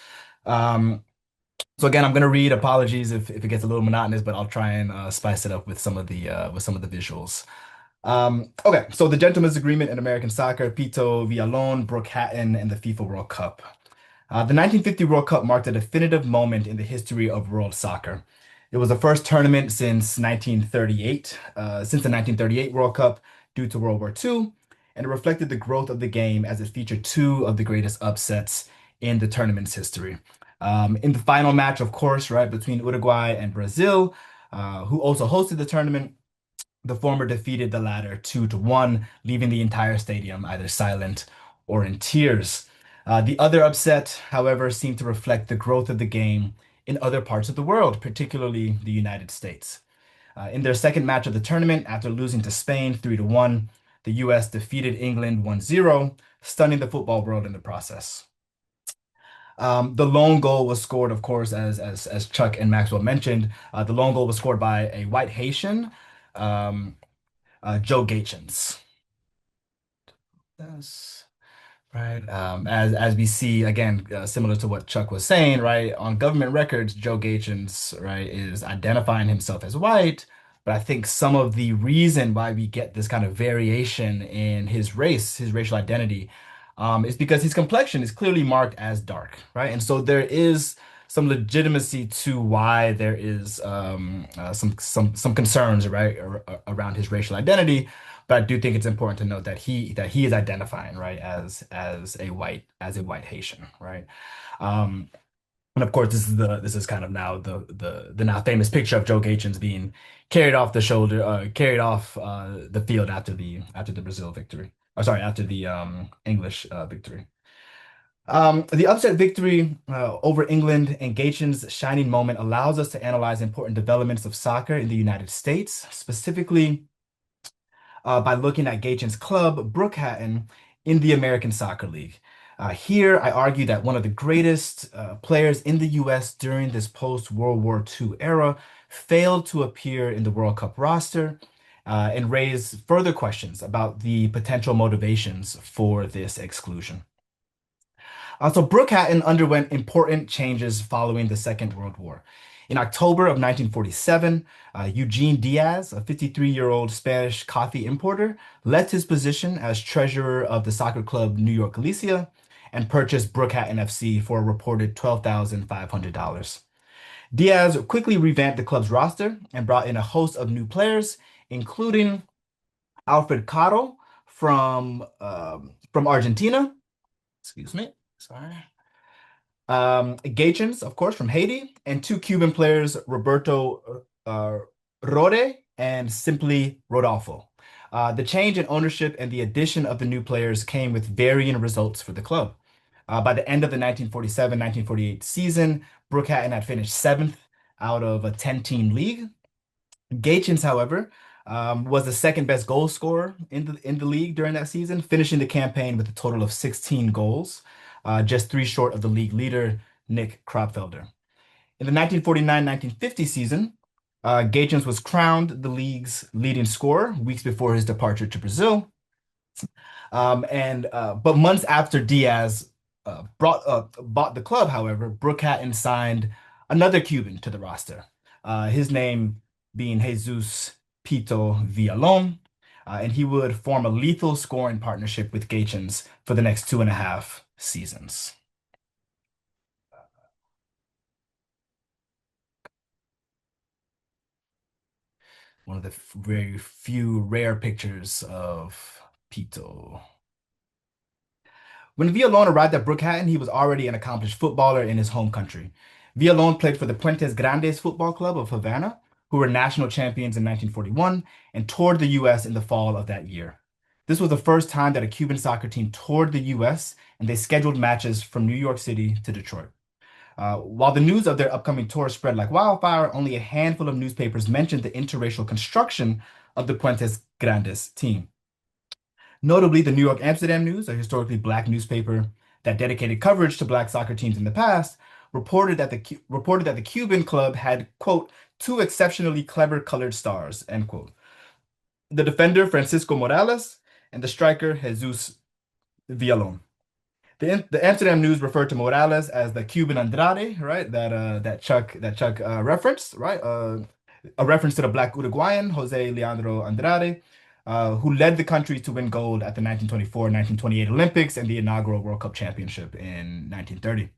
So again, I'm going to read. Apologies if it gets a little monotonous, but I'll try and spice it up with some of the visuals. Okay, so the gentleman's agreement in American soccer, Pito, Villalon, Brooke Hatton, and the FIFA World Cup. The 1950 World Cup marked a definitive moment in the history of world soccer. It was the first tournament since the 1938 World Cup due to World War II, and it reflected the growth of the game as it featured two of the greatest upsets in the tournament's history. In the final match, of course, right, between Uruguay and Brazil, who also hosted the tournament, the former defeated the latter 2-1, leaving the entire stadium either silent or in tears. The other upset, however, seemed to reflect the growth of the game in other parts of the world, particularly the United States. In their second match of the tournament, after losing to Spain 3-1, the US defeated England 1-0, stunning the football world in the process. The lone goal was scored, of course, as Chuck and Maxwell mentioned. The lone goal was scored by a white Haitian, Joe Gaetjens. Yes. Right. As we see again, similar to what Chuck was saying, right, on government records, Joe Gaetjens, right, is identifying himself as white. But I think some of the reason why we get this kind of variation in his race, his racial identity, is because his complexion is clearly marked as dark, right? And so there is some legitimacy to why there is some concerns, right, around his racial identity. But I do think it's important to note that he is identifying, right, as a white Haitian, right? And of course, this is kind of now the now famous picture of Joe Gaetjens being carried off the field after the Brazil victory. Or sorry, after the English victory. The upset victory over England and Gaetjens' shining moment allows us to analyze important developments of soccer in the United States, specifically by looking at Gaetjens' club, Brooke Hatton, in the American Soccer League. Here, I argue that one of the greatest players in the US during this post-World War II era failed to appear in the World Cup roster and raise further questions about the potential motivations for this exclusion. So Brooke Hatton underwent important changes following the Second World War. In October of 1947, Eugene Diaz, a 53-year-old Spanish coffee importer, left his position as treasurer of the soccer club New York Galicia and purchased Brooke Hatton FC for a reported $12,500. Diaz quickly revamped the club's roster and brought in a host of new players, including Alfred Caro from Argentina. Excuse me. Sorry. Gaetjens, of course, from Haiti, and two Cuban players, Roberto Rode and Simply Rodolfo. The change in ownership and the addition of the new players came with varying results for the club. By the end of the 1947-1948 season, Brooke Hatton had finished 7th out of a 10-team league. Gaetjens, however, was the second best goal scorer in the league during that season, finishing the campaign with a total of 16 goals, just 3 short of the league leader, Nick Kropfelder. In the 1949-1950 season, Gaetjens was crowned the league's leading scorer weeks before his departure to Brazil. But months after Diaz bought the club, however, Brooke Hatton signed another Cuban to the roster, his name being Jesus Pito Villalon, and he would form a lethal scoring partnership with Gaetjens for the next 2.5 seasons. One of the very few rare pictures of Pito. When Villalon arrived at Brooke Hatton, he was already an accomplished footballer in his home country. Villalon played for the Puentes Grandes Football Club of Havana, who were national champions in 1941 and toured the U.S. in the fall of that year. This was the first time that a Cuban soccer team toured the U.S., and they scheduled matches from New York City to Detroit. While the news of their upcoming tour spread like wildfire, only a handful of newspapers mentioned the interracial construction of the Puentes Grandes team. Notably, the New York Amsterdam News, a historically black newspaper that dedicated coverage to black soccer teams in the past, reported that the Cuban club had, quote, 2 exceptionally clever colored stars, end quote. The defender, Francisco Morales, and the striker, Jesus Villalon. The Amsterdam News referred to Morales as the Cuban Andrade, right? That Chuck referenced, right? A reference to the black Uruguayan, Jose Leandro Andrade. who led the country to win gold at the 1924 and 1928 Olympics and the inaugural World Cup Championship in 1930.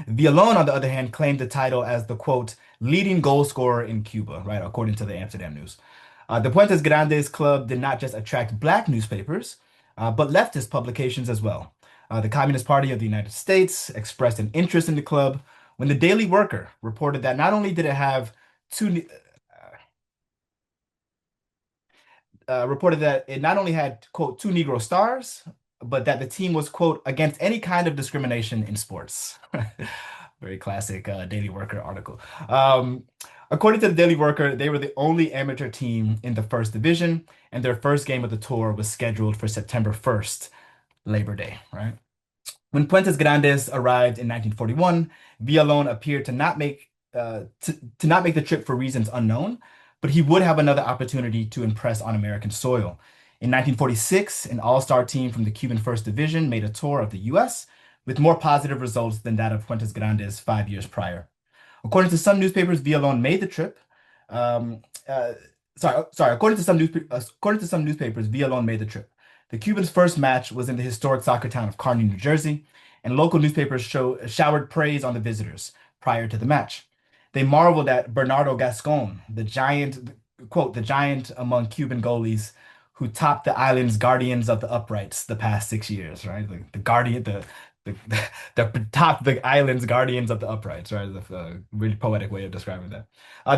Villalon, on the other hand, claimed the title as the, quote, leading goal scorer in Cuba, right, according to the Amsterdam News. The Puentes Grandes club did not just attract black newspapers, but leftist publications as well. The Communist Party of the United States expressed an interest in the club when the Daily Worker reported that not only did it have reported that it not only had, quote, two Negro stars, but that the team was, quote, against any kind of discrimination in sports. Very classic Daily Worker article. According to the Daily Worker, they were the only amateur team in the first division, and their first game of the tour was scheduled for September 1st, Labor Day, right? When Puentes Grandes arrived in 1941, Villalon appeared to not make the trip for reasons unknown, but he would have another opportunity to impress on American soil. In 1946, an all-star team from the Cuban First Division made a tour of the U.S. with more positive results than that of Puentes Grandes 5 years prior. According to some newspapers, Villalon made the trip. According to some newspapers, Villalon made the trip. The Cubans' first match was in the historic soccer town of Kearney, New Jersey, and local newspapers showered praise on the visitors prior to the match. They marveled at Bernardo Gascon, the giant, quote, the giant among Cuban goalies who topped the island's guardians of the uprights the past 6 years, right? The top the island's guardians of the uprights, right? A really poetic way of describing that.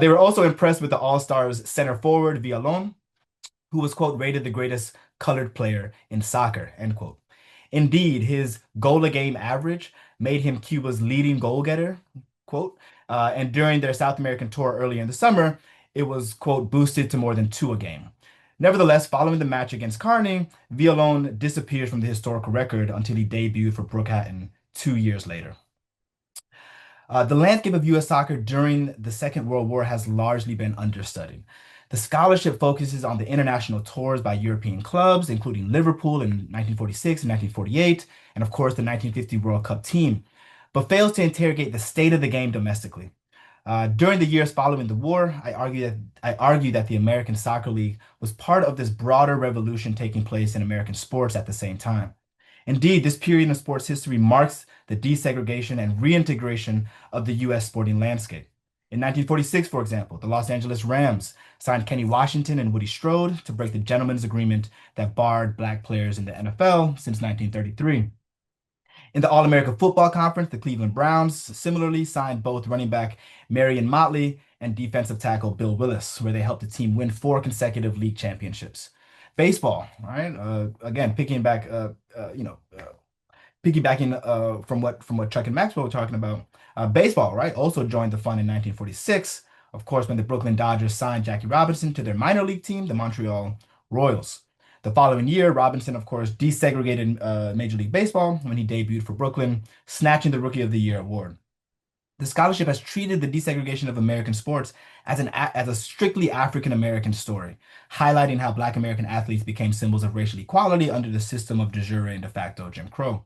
They were also impressed with the All-Stars center forward, Villalon, who was, quote, rated the greatest colored player in soccer, end quote. Indeed, his goal-a-game average made him Cuba's leading goal-getter, quote, and during their South American tour earlier in the summer, it was, quote, boosted to more than 2 a game. Nevertheless, following the match against Kearney, Villalon disappeared from the historical record until he debuted for Brookhaven 2 years later. The landscape of U.S. soccer during the Second World War has largely been understudied. The scholarship focuses on the international tours by European clubs, including Liverpool in 1946 and 1948, and of course the 1950 World Cup team, but fails to interrogate the state of the game domestically. During the years following the war, I argue that the American Soccer League was part of this broader revolution taking place in American sports at the same time. Indeed, this period in sports history marks the desegregation and reintegration of the U.S. sporting landscape. In 1946, for example, the Los Angeles Rams signed Kenny Washington and Woody Strode to break the gentleman's agreement that barred black players in the NFL since 1933. In the All-American Football Conference, the Cleveland Browns similarly signed both running back Marion Motley and defensive tackle Bill Willis, where they helped the team win 4 consecutive league championships. Baseball, right? Again, piggybacking from what Chuck and Maxwell were talking about. Baseball, right? Also joined the fun in 1946, of course, when the Brooklyn Dodgers signed Jackie Robinson to their minor league team, the Montreal Royals. The following year, Robinson, of course, desegregated Major League Baseball when he debuted for Brooklyn, snatching the Rookie of the Year award. The scholarship has treated the desegregation of American sports as a strictly African-American story, highlighting how Black American athletes became symbols of racial equality under the system of de jure and de facto Jim Crow.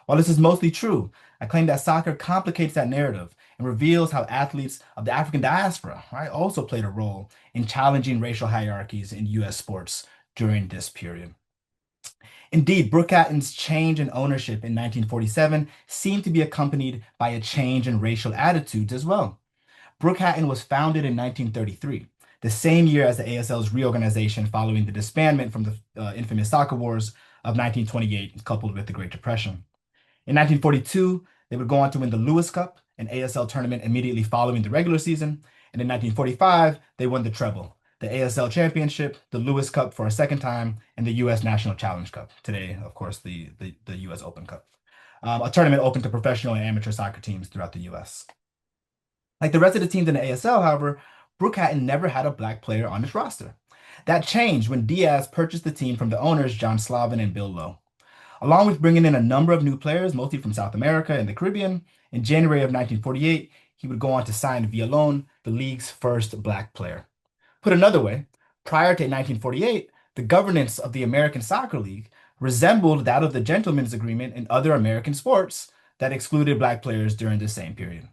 While this is mostly true, I claim that soccer complicates that narrative and reveals how athletes of the African diaspora, right, also played a role in challenging racial hierarchies in U.S. sports during this period. Indeed, Brookhaven's change in ownership in 1947 seemed to be accompanied by a change in racial attitudes as well. Brookhaven was founded in 1933, the same year as the ASL's reorganization following the disbandment from the infamous soccer wars of 1928, coupled with the Great Depression. In 1942, they would go on to win the Lewis Cup, an ASL tournament immediately following the regular season, and in 1945, they won the treble, the ASL Championship, the Lewis Cup for a second time, and the U.S. National Challenge Cup. Today, of course, the U.S. Open Cup, a tournament open to professional and amateur soccer teams throughout the U.S. Like the rest of the teams in the ASL, however, Brookhaven never had a Black player on its roster. That changed when Diaz purchased the team from the owners, John Slavin and Bill Lowe. Along with bringing in a number of new players, mostly from South America and the Caribbean, in January of 1948, he would go on to sign Villalon, the league's first Black player. Put another way, prior to 1948, the governance of the American Soccer League resembled that of the Gentlemen's Agreement in other American sports that excluded Black players during the same period.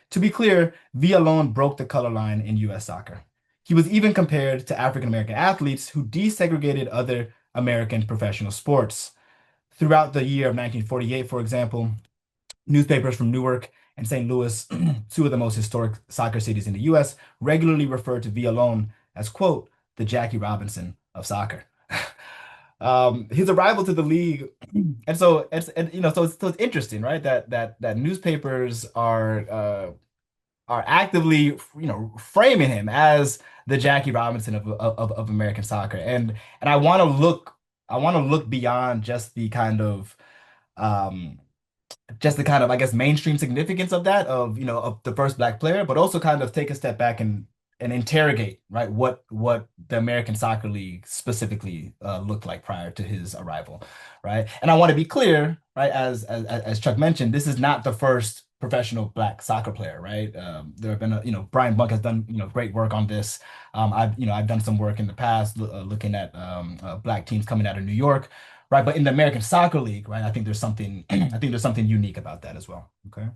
To be clear, Villalon broke the color line in U.S. soccer. He was even compared to African American athletes who desegregated other American professional sports. Throughout the year of 1948, for example, newspapers from Newark and St. Louis, two of the most historic soccer cities in the US, regularly referred to Villalon as, quote, the Jackie Robinson of soccer. His arrival to the league, and so it's interesting, right? That newspapers are actively, framing him as the Jackie Robinson of American soccer. And I want to look beyond um, just the kind of, I guess, mainstream significance of that, of the first Black player, but also kind of take a step back and interrogate, right, what the American Soccer League specifically looked like prior to his arrival, right? And I want to be clear, right, as Chuck mentioned, this is not the first professional Black soccer player, right? There have been, Brian Bunk has done, great work on this. I've done some work in the past looking at Black teams coming out of New York, right? But in the American Soccer League, right, I think there's something, I think there's something unique about that as well. Okay.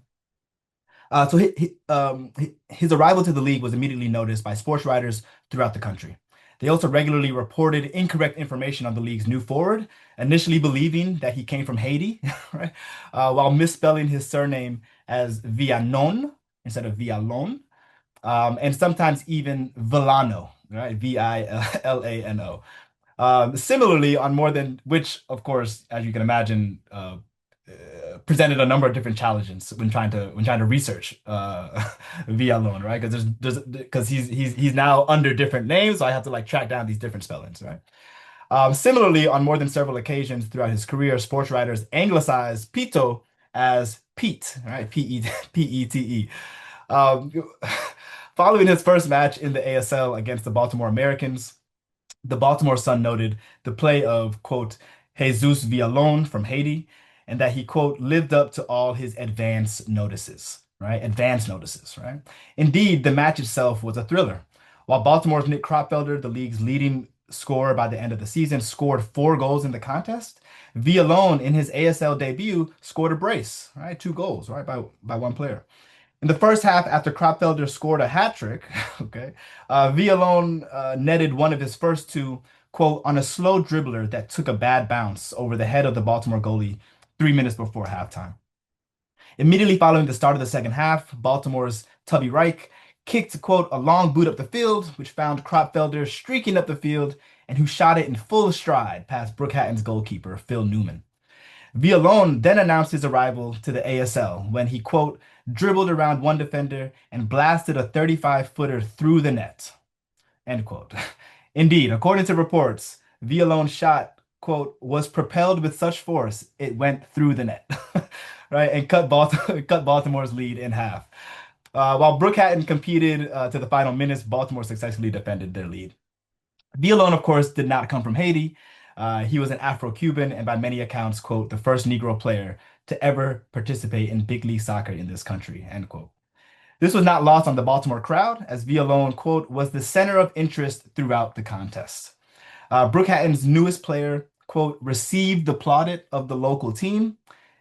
His arrival to the league was immediately noticed by sports writers throughout the country. They also regularly reported incorrect information on the league's new forward, initially believing that he came from Haiti, right? While misspelling his surname as Villanon instead of Villalon, and sometimes even Villano, right? Villano. Similarly, on more than which, of course, as you can imagine, presented a number of different challenges when trying to research Villalon, right? Because he's now under different names, so I have to like track down these different spellings, right? Similarly, on more than several occasions throughout his career, sports writers anglicized Pito as Pete, right? Pete. Um, Following his first match in the ASL against the Baltimore Americans, the Baltimore Sun noted the play of, quote, Jesus Villalon from Haiti, and that he, quote, lived up to all his advance notices, right? Advance notices, right? Indeed, the match itself was a thriller. While Baltimore's Nick Kropfelder, the league's leading scorer by the end of the season, scored 4 goals in the contest, Villalon, in his ASL debut, scored a brace, right? 2 goals, right? By one player. In the first half, after Kropfelder scored a hat trick, okay, Villalon netted one of his first 2, quote, on a slow dribbler that took a bad bounce over the head of the Baltimore goalie 3 minutes before halftime. Immediately following the start of the second half, Baltimore's Tubby Reich kicked, quote, a long boot up the field, which found Kropfelder streaking up the field and who shot it in full stride past Brookhatten's goalkeeper, Phil Newman. Villalon then announced his arrival to the ASL when he, quote, dribbled around one defender and blasted a 35-footer through the net, end quote. Indeed, according to reports, Villalon's shot, quote, was propelled with such force it went through the net, right, and cut Baltimore's lead in half. While Brookhatten competed to the final minutes, Baltimore successfully defended their lead. Villalon, of course, did not come from Haiti. He was an Afro-Cuban and by many accounts, quote, the first Negro player to ever participate in big league soccer in this country, end quote. This was not lost on the Baltimore crowd, as Villalon, quote, was the center of interest throughout the contest. Brookhatten's newest player, quote, received the plaudit of the local team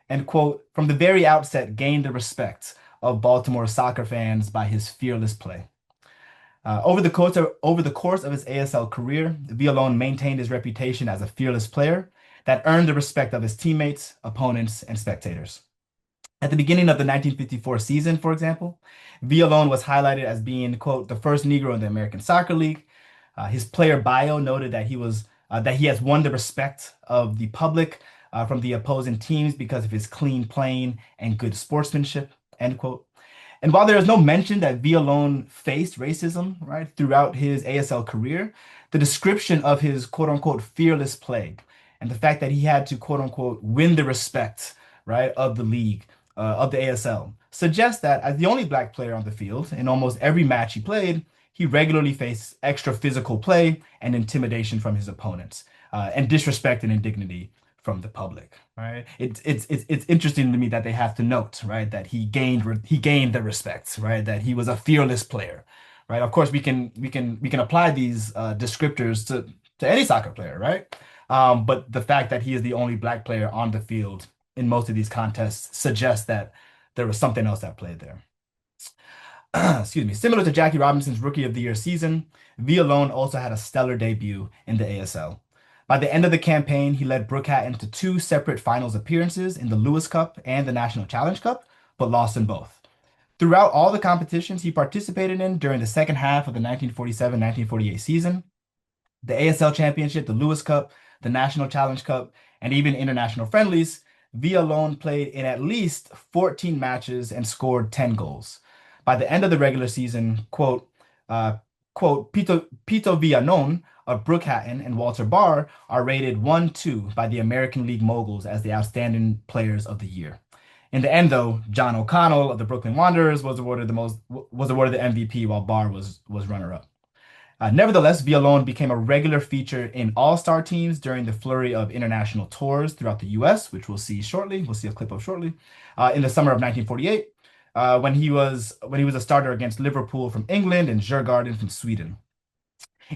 and, quote, from the very outset gained the respect of Baltimore soccer fans by his fearless play. Over the course of his ASL career, Villalon maintained his reputation as a fearless player that earned the respect of his teammates, opponents, and spectators. At the beginning of the 1954 season, for example, Villalon was highlighted as being, quote, the first Negro in the American Soccer League. His player bio noted that he has won the respect of the public from the opposing teams because of his clean playing and good sportsmanship, end quote. And while there is no mention that Villalon faced racism, right, throughout his ASL career, the description of his quote unquote fearless play and the fact that he had to quote unquote win the respect, right, of the league, of the ASL, suggests that as the only Black player on the field in almost every match he played, he regularly faced extra physical play and intimidation from his opponents, and disrespect and indignity from the public, right? It's interesting to me that they have to note, right, that he gained the respect, right, that he was a fearless player, right? Of course, we can apply these descriptors to any soccer player, right? But the fact that he is the only Black player on the field in most of these contests suggests that there was something else at play there. excuse me, similar to Jackie Robinson's Rookie of the Year season, Villalon also had a stellar debut in the ASL. By the end of the campaign, he led Brookhaven to two separate finals appearances in the Lewis Cup and the National Challenge Cup, but lost in both. Throughout all the competitions he participated in during the second half of the 1947-1948 season, the ASL Championship, the Lewis Cup, the National Challenge Cup, and even international friendlies, Villalon played in at least 14 matches and scored 10 goals. By the end of the regular season, uh, Pito Villalon of Brookhaven and Walter Barr are rated 1-2 by the American League moguls as the outstanding players of the year. In the end, though, John O'Connell of the Brooklyn Wanderers was awarded the MVP, while Barr was runner-up. Nevertheless, Villalon became a regular feature in all-star teams during the flurry of international tours throughout the U.S., which we'll see shortly. We'll see a clip of shortly. In the summer of 1948, when he was a starter against Liverpool from England and Djurgården from Sweden.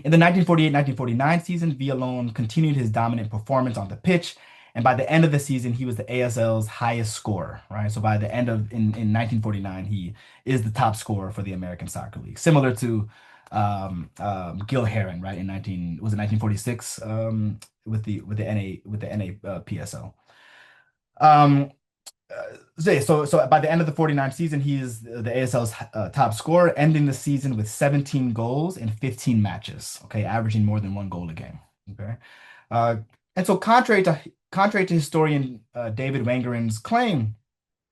In the 1948-1949 season, Villalon continued his dominant performance on the pitch, and by the end of the season, he was the ASL's highest scorer, right? So by the end of in 1949, he is the top scorer for the American Soccer League, similar to Gil Heron, right? In 1946 with the NA PSL. So by the end of the 49 season, he is the ASL's top scorer, ending the season with 17 goals in 15 matches. Okay, averaging more than one goal a game. Okay, and so contrary to historian David Wangeren's claim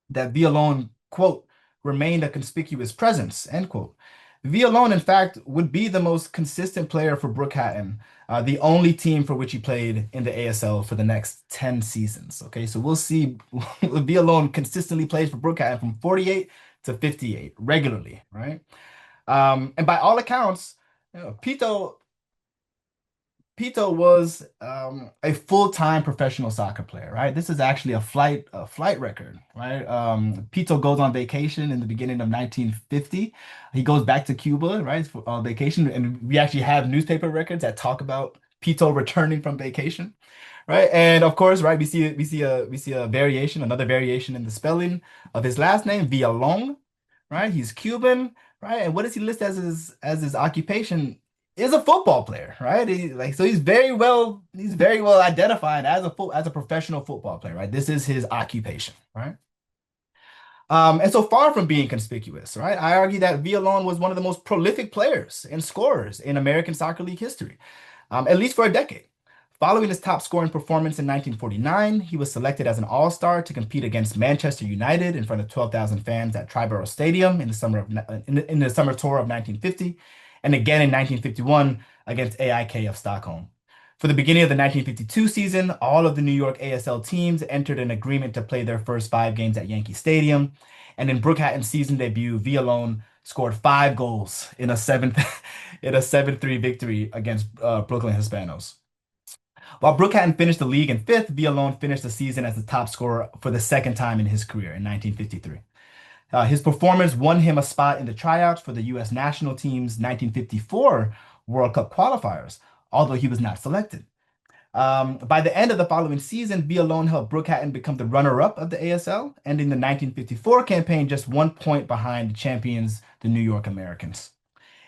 that Villalon, quote, remained a conspicuous presence, end quote, Villalon, in fact, would be the most consistent player for Brookhaven, the only team for which he played in the ASL for the next 10 seasons. Okay, so we'll see Villalon consistently plays for Brookhaven from 48 to 58 regularly, right? And by all accounts, Pito was a full-time professional soccer player, right? This is actually a flight record, right? Pito goes on vacation in the beginning of 1950. He goes back to Cuba, right, on vacation, and we actually have newspaper records that talk about Pito returning from vacation, right? And of course, right, we see a variation, another variation in the spelling of his last name, Villalon, right? He's Cuban, right? And what does he list as his occupation? Is a football player, right? He's very well identified as a professional football player, right? This is his occupation, right? And so far from being conspicuous, right? I argue that Villalon was one of the most prolific players and scorers in American Soccer League history, at least for a decade. Following his top scoring performance in 1949, he was selected as an all-star to compete against Manchester United in front of 12,000 fans at Triborough Stadium in the summer tour of 1950. And again in 1951 against AIK of Stockholm. For the beginning of the 1952 season, all of the New York ASL teams entered an agreement to play their first 5 games at Yankee Stadium. And in Brookhaven's season debut, Villalon scored 5 goals in a 7-3 victory against Brooklyn Hispanos. While Brookhaven finished the league in 5th, Villalon finished the season as the top scorer for the second time in his career in 1953. His performance won him a spot in the tryouts for the U.S. national team's 1954 World Cup qualifiers, although he was not selected. By the end of the following season, Villalon helped Brookhaven become the runner-up of the ASL, ending the 1954 campaign just 1 point behind the champions, the New York Americans.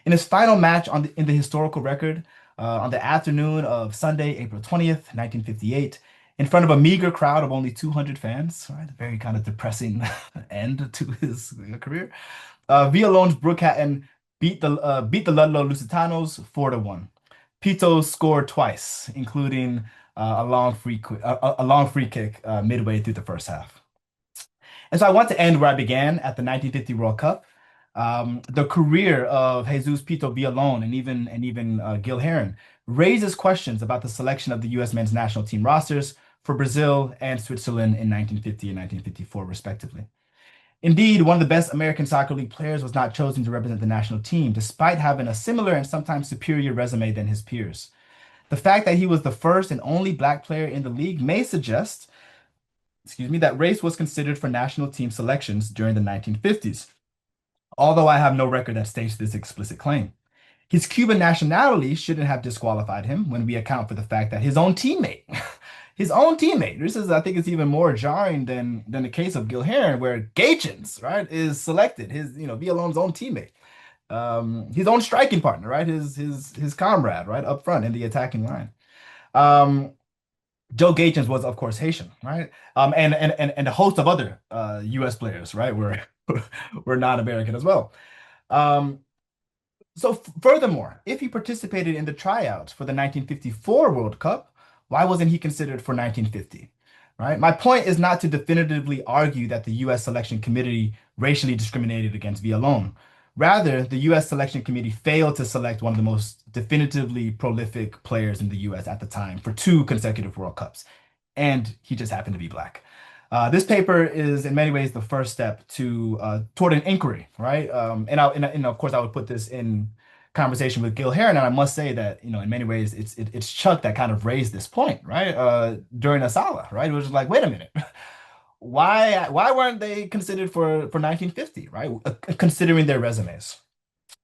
In his final match in the historical record, on the afternoon of Sunday, April 20th, 1958, in front of a meager crowd of only 200 fans, right? A very kind of depressing end to his career. Villalon's Brookhaven beat the Ludlow Lusitanos 4-1. Pito scored twice, including a long free kick midway through the first half. And so I want to end where I began at the 1950 World Cup. The career of Jesus Pito Villalon and even Gil Heron raises questions about the selection of the U.S. men's national team rosters for Brazil and Switzerland in 1950 and 1954, respectively. Indeed, one of the best American Soccer League players was not chosen to represent the national team, despite having a similar and sometimes superior resume than his peers. The fact that he was the first and only Black player in the league may suggest, that race was considered for national team selections during the 1950s, although I have no record that states this explicit claim. His Cuban nationality shouldn't have disqualified him when we account for the fact that his own teammate his own teammate. This is, I think, it's even more jarring than the case of Gil Heron, where Gachens, right, is selected. His, Villalon's own teammate, his own striking partner, right, his comrade, right, up front in the attacking line. Joe Gachens was, of course, Haitian, right? And a host of other U.S. players, right, were not American as well. Um, so furthermore, if he participated in the tryouts for the 1954 World Cup, why wasn't he considered for 1950? Right? My point is not to definitively argue that the U.S. selection committee racially discriminated against Villalon. Rather, the U.S. selection committee failed to select one of the most definitively prolific players in the U.S. at the time for 2 consecutive World Cups, and he just happened to be black. This paper is in many ways the first step toward an inquiry, right? And of course I would put this in conversation with Gil Heron, and I must say that in many ways it's Chuck that kind of raised this point, right? During a Sala, right? It was like, wait a minute, why weren't they considered for 1950, right? Considering their resumes.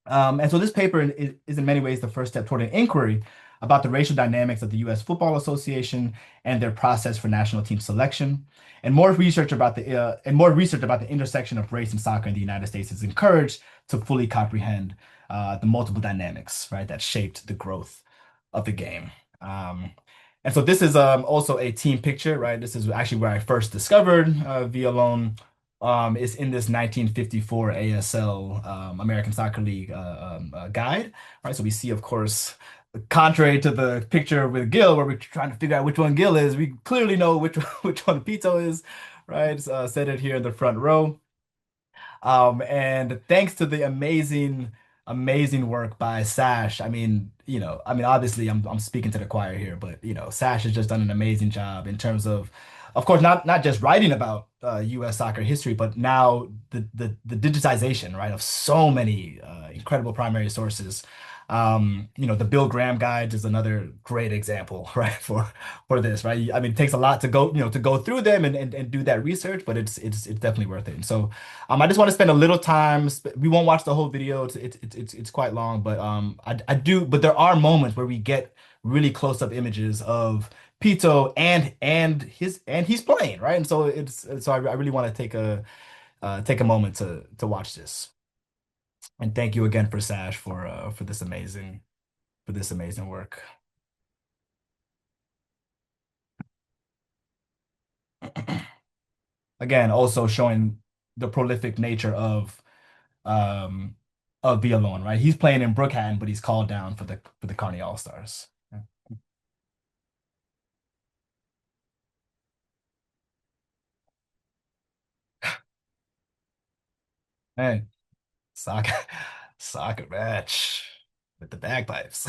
And so this paper is in many ways the first step toward an inquiry about the racial dynamics of the U.S. Football Association and their process for national team selection. And more research about the intersection of race and soccer in the United States is encouraged to fully comprehend the multiple dynamics, right, that shaped the growth of the game. And so this is also a team picture, right? This is actually where I first discovered Villalon. Is in this 1954 ASL American Soccer League guide, right? So we see, of course, contrary to the picture with Gil, where we're trying to figure out which one Gil is, we clearly know which one Pito is, right? Set it here in the front row. And thanks to the amazing work by SASH. Obviously I'm speaking to the choir here, but SASH has just done an amazing job in terms of course, not just writing about U.S. soccer history, but now the digitization, right, of so many incredible primary sources. The Bill Graham guide is another great example, right, for this, right? I mean, it takes a lot to go through them and do that research, but it's definitely worth it. And so, I just want to spend a little time. We won't watch the whole video. It's quite long, but I do. But there are moments where we get really close up images of Pito and he's playing, right? And so I really want to take a moment to watch this. And thank you again for Sash for this amazing work. Again, also showing the prolific nature of Villalon, right? He's playing in Brookhaven, but he's called down for the Carney All-Stars. Hey, soccer soccer match with the bagpipes.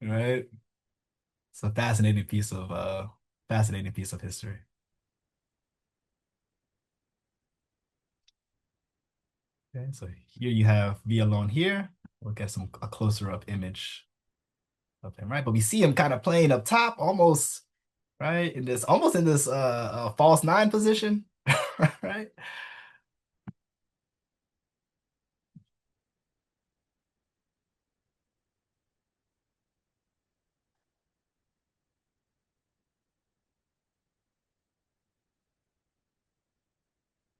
Right? It's a fascinating piece of history. Okay, so here you have Villalon here. We'll get a closer up image of him, right? But we see him kind of playing up top, almost right in this false nine position, right?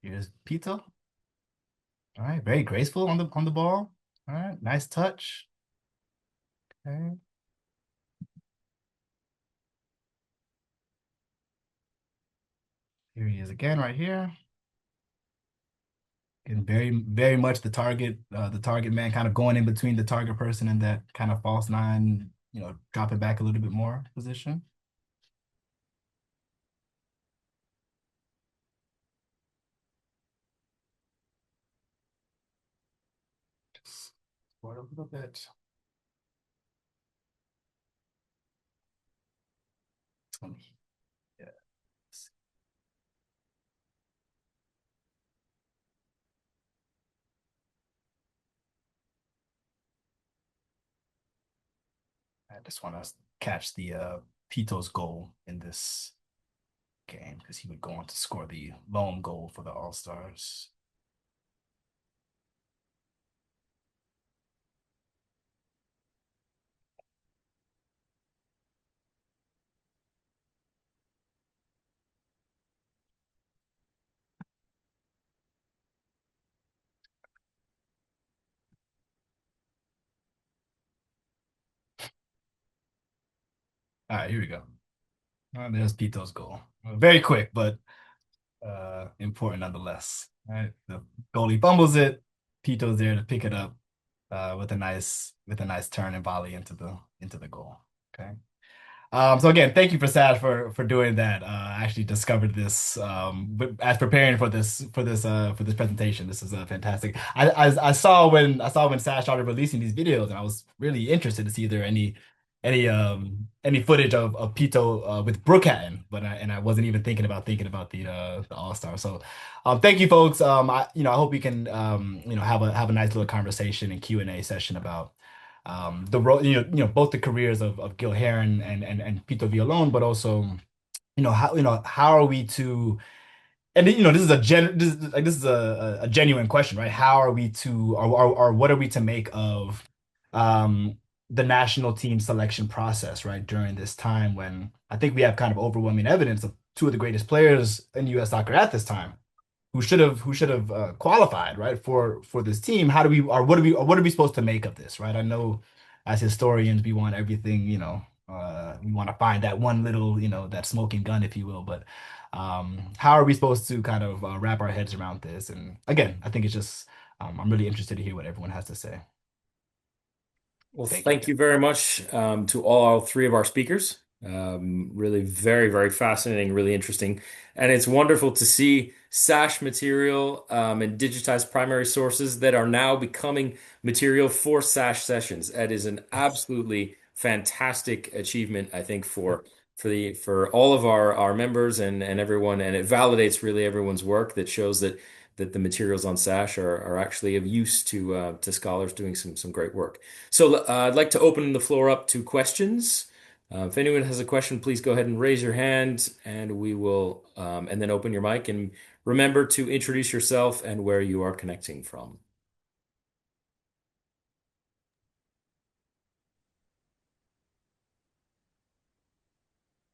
Here's Pito. All right, very graceful on the ball. All right, nice touch. Okay. Here he is again, right here. And very much the target man, kind of going in between the target person and that kind of false nine, drop it back a little bit more position. Just forward a little bit. Yeah. I just want to catch the Pito's goal in this game because he would go on to score the lone goal for the All-Stars. All right, here we go. There's Pito's goal. Very quick, but important nonetheless. All right, the goalie fumbles it. Pito's there to pick it up with a nice turn and volley into the goal. Okay. So again, thank you for Sash for doing that. I actually discovered this as preparing for this presentation. This is fantastic. I saw when Sash started releasing these videos, and I was really interested to see if there any footage of Pito with Brookhaven, but I wasn't even thinking about the All-Star. So thank you, folks. I hope we can have a nice little conversation and Q&A session about the role, both the careers of Gil Heron and Pito Villalon, but also, how are we to, and this is a genuine question, right? How are we to, or what are we to make of the national team selection process, right? During this time when I think we have kind of overwhelming evidence of two of the greatest players in U.S. soccer at this time who should have qualified, right, for this team. How do we, or what are we supposed to make of this, right? I know as historians we want everything, we want to find that one little, that smoking gun, if you will, but how are we supposed to kind of wrap our heads around this? And again, I think it's just I'm really interested to hear what everyone has to say. Well, thank you very much to all three of our speakers. Really very, very fascinating, really interesting. And it's wonderful to see SASH material and digitized primary sources that are now becoming material for SASH sessions. That is an absolutely fantastic achievement, I think, for all of our members and everyone. And it validates really everyone's work that shows that the materials on SASH are actually of use to scholars doing some great work. So I'd like to open the floor up to questions. If anyone has a question, please go ahead and raise your hand, and we will, and then open your mic. And remember to introduce yourself and where you are connecting from.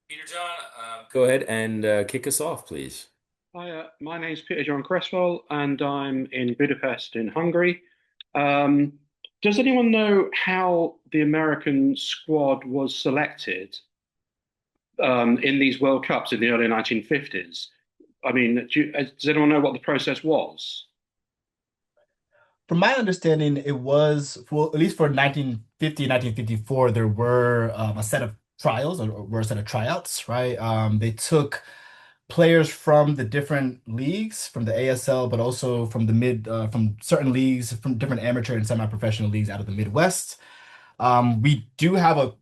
Peter John, go ahead and kick us off, please. Hi, my name is Peter John Cresswell, and I'm in Budapest in Hungary. Does anyone know how the American squad was selected in these World Cups in the early 1950s? I mean, does anyone know what the process was? From my understanding, it was, at least for 1950, 1954, there were a set of trials or were a set of tryouts, right? They took players from the different leagues, from the ASL, but also from from certain leagues, from different amateur and semi-professional leagues out of the Midwest. We do have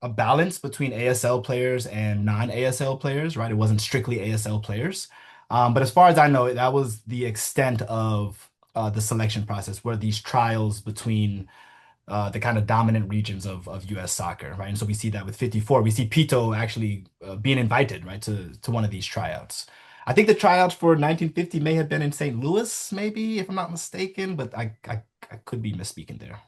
a balance between ASL players and non-ASL players, right? It wasn't strictly ASL players. But as far as I know, that was the extent of the selection process, were these trials between the kind of dominant regions of U.S. soccer, right? And so we see that with 54, we see Pito actually being invited, right, to one of these tryouts. I think the tryouts for 1950 may have been in St. Louis, maybe, if I'm not mistaken, but I could be misspeaking there.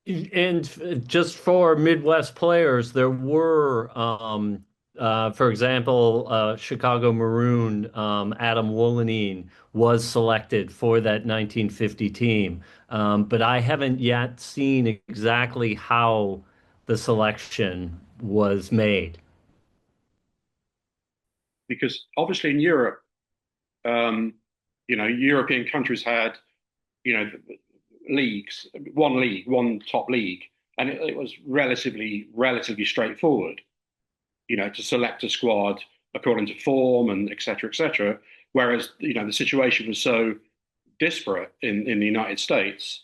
And just for Midwest players, there were, for example, Chicago Maroon, Adam Wolanine was selected for that 1950 team. But I haven't yet seen exactly how the selection was made. Because obviously in Europe, European countries had, leagues, one top league, and it was relatively straightforward, to select a squad according to form and et cetera, whereas, the situation was so disparate in the United States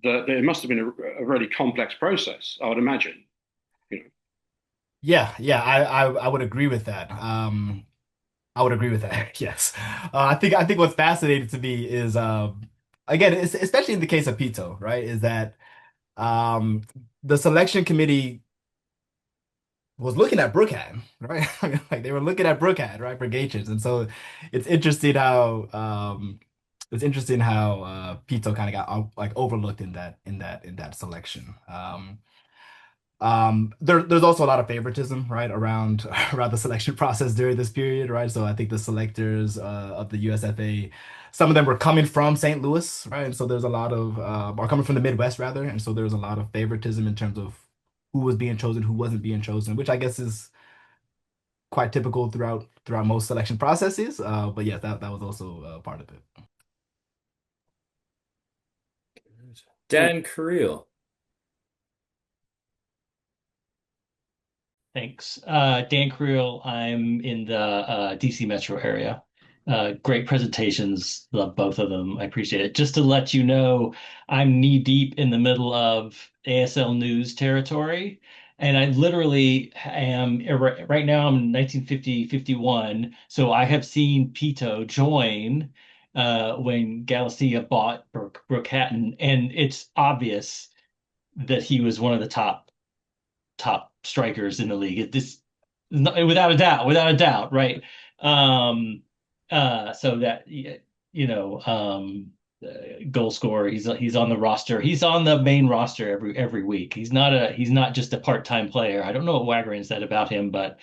that it must have been a really complex process, I would imagine. Yeah, I would agree with that. I would agree with that. Yes. I think what's fascinating to me is again, especially in the case of Pito, right, is that the selection committee was looking at Brookhaven, right? Like they were looking at Brookhaven, right, for Gages. And so it's interesting how Pito kind of got like overlooked in that selection. There's also a lot of favoritism, right, around the selection process during this period, right? So I think the selectors of the USFA, some of them were coming from St. Louis, right? And so there's a lot of, or coming from the Midwest rather, and so there's a lot of favoritism in terms of who was being chosen, who wasn't being chosen, which I guess is quite typical throughout most selection processes. But yeah, that was also part of it. Dan Creel. Thanks. Dan Creel, I'm in the DC metro area. Great presentations. Love both of them. I appreciate it. Just to let you know, I'm knee deep in the middle of ASL news territory. And I literally am right now, I'm 1950-51. So I have seen Pito join when Galicia bought Brooke Hatton. And it's obvious that he was one of the top strikers in the league. This without a doubt, right? So that goal scorer. He's on the roster. He's on the main roster every week. He's not just a part-time player. I don't know what Waggerin said about him, but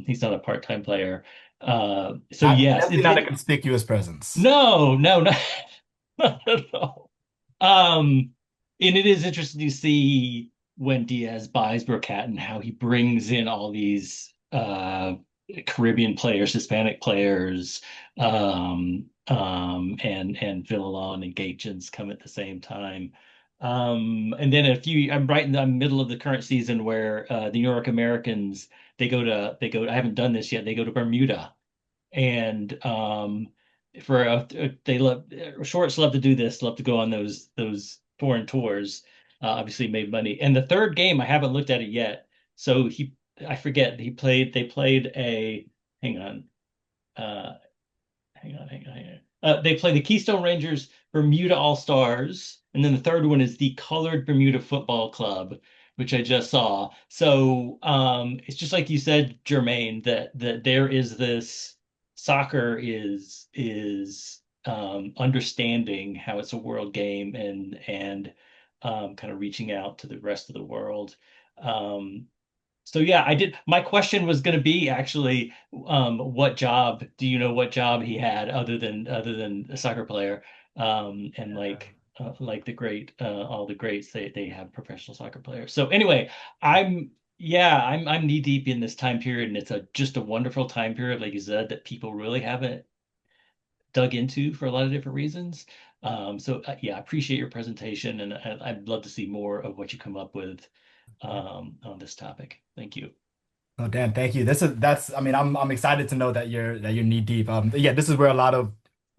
he's not a part-time player. So yes, definitely not a conspicuous presence. No, not at all. And it is interesting to see when Diaz buys Brooke Hatton, how he brings in all these Caribbean players, Hispanic players, and Villalon and Gaetjens come at the same time. And then I'm right in the middle of the current season where the New York Americans they go to I haven't done this yet. They go to Bermuda, and shorts love to do this, love to go on those foreign tours. Obviously made money. And the third game, I haven't looked at it yet. So I forget, they played hang on. They play the Keystone Rangers Bermuda All-Stars. And then the third one is the Colored Bermuda Football Club, which I just saw. So it's just like you said, Jermaine, that there is this soccer is understanding how it's a world game and kind of reaching out to the rest of the world. So yeah, my question was going to be actually, what job do you know what job he had other than a soccer player? And like all the greats, they have professional soccer players. So anyway, I'm knee deep in this time period, and it's just a wonderful time period, like you said, that people really haven't dug into for a lot of different reasons. Yeah, I appreciate your presentation, and I'd love to see more of what you come up with on this topic. Thank you. Oh, Dan, thank you. I mean, I'm excited to know that you're knee deep. Yeah, this is where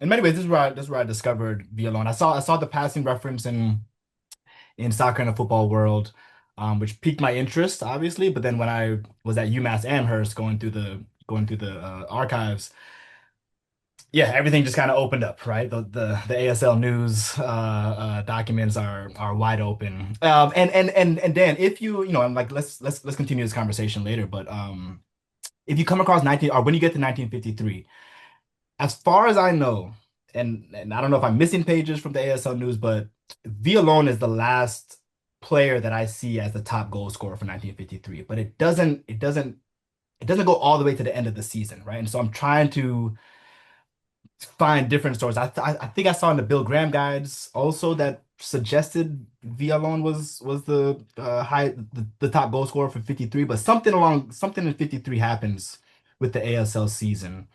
in many ways, this is where I discovered Villalon. I saw the passing reference in soccer and the football world, which piqued my interest, obviously. But then when I was at UMass Amherst going through the archives, yeah, everything just kind of opened up, right? The ASL news documents are wide open. And Dan, if I'm like, let's continue this conversation later. But if you come across when you get to 1953, as far as I know, and I don't know if I'm missing pages from the ASL news, but Villalon is the last player that I see as the top goal scorer for 1953. But it doesn't go all the way to the end of the season, right? And so I'm trying to find different stories. I think I saw in the Bill Graham guides also that suggested Villalon was the top goal scorer for 53, but something in 53 happens with the ASL season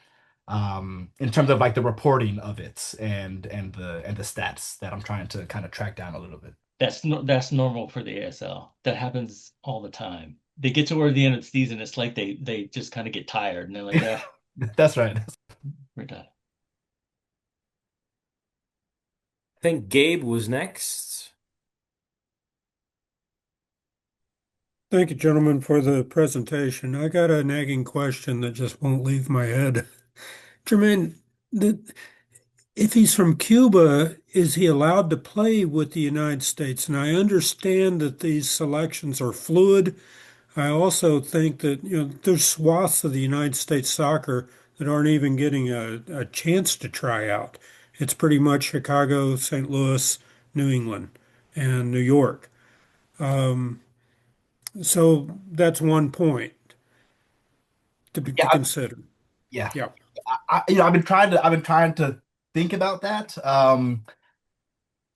in terms of like the reporting of it and the stats that I'm trying to kind of track down a little bit. That's normal for the ASL. That happens all the time. They get toward the end of the season, it's like they just kind of get tired and they're like, yeah. That's right. We're done. I think Gabe was next. Thank you, gentlemen, for the presentation. I got a nagging question that just won't leave my head. Jermaine, if he's from Cuba, is he allowed to play with the United States? And I understand that these selections are fluid. I also think that there's swaths of the United States soccer that aren't even getting a chance to try out. It's pretty much Chicago, St. Louis, New England, and New York. So that's one point to consider. Yeah. Yeah. I've been trying to think about that.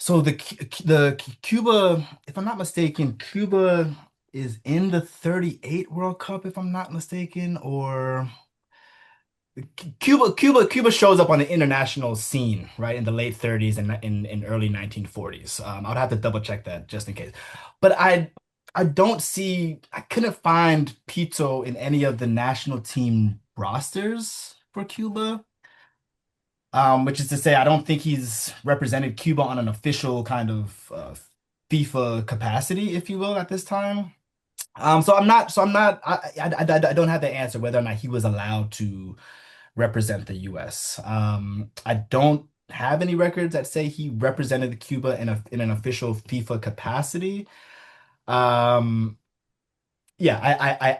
So the Cuba, if I'm not mistaken, Cuba is in the 38 World Cup, if I'm not mistaken, or Cuba shows up on the international scene, right, in the late 30s and in early 1940s. I'd have to double check that just in case. But I couldn't find Pito in any of the national team rosters for Cuba. Which is to say, I don't think he's represented Cuba on an official kind of FIFA capacity, if you will, at this time. I don't have the answer whether or not he was allowed to represent the US. I don't have any records that say he represented Cuba in an official FIFA capacity. Um, yeah,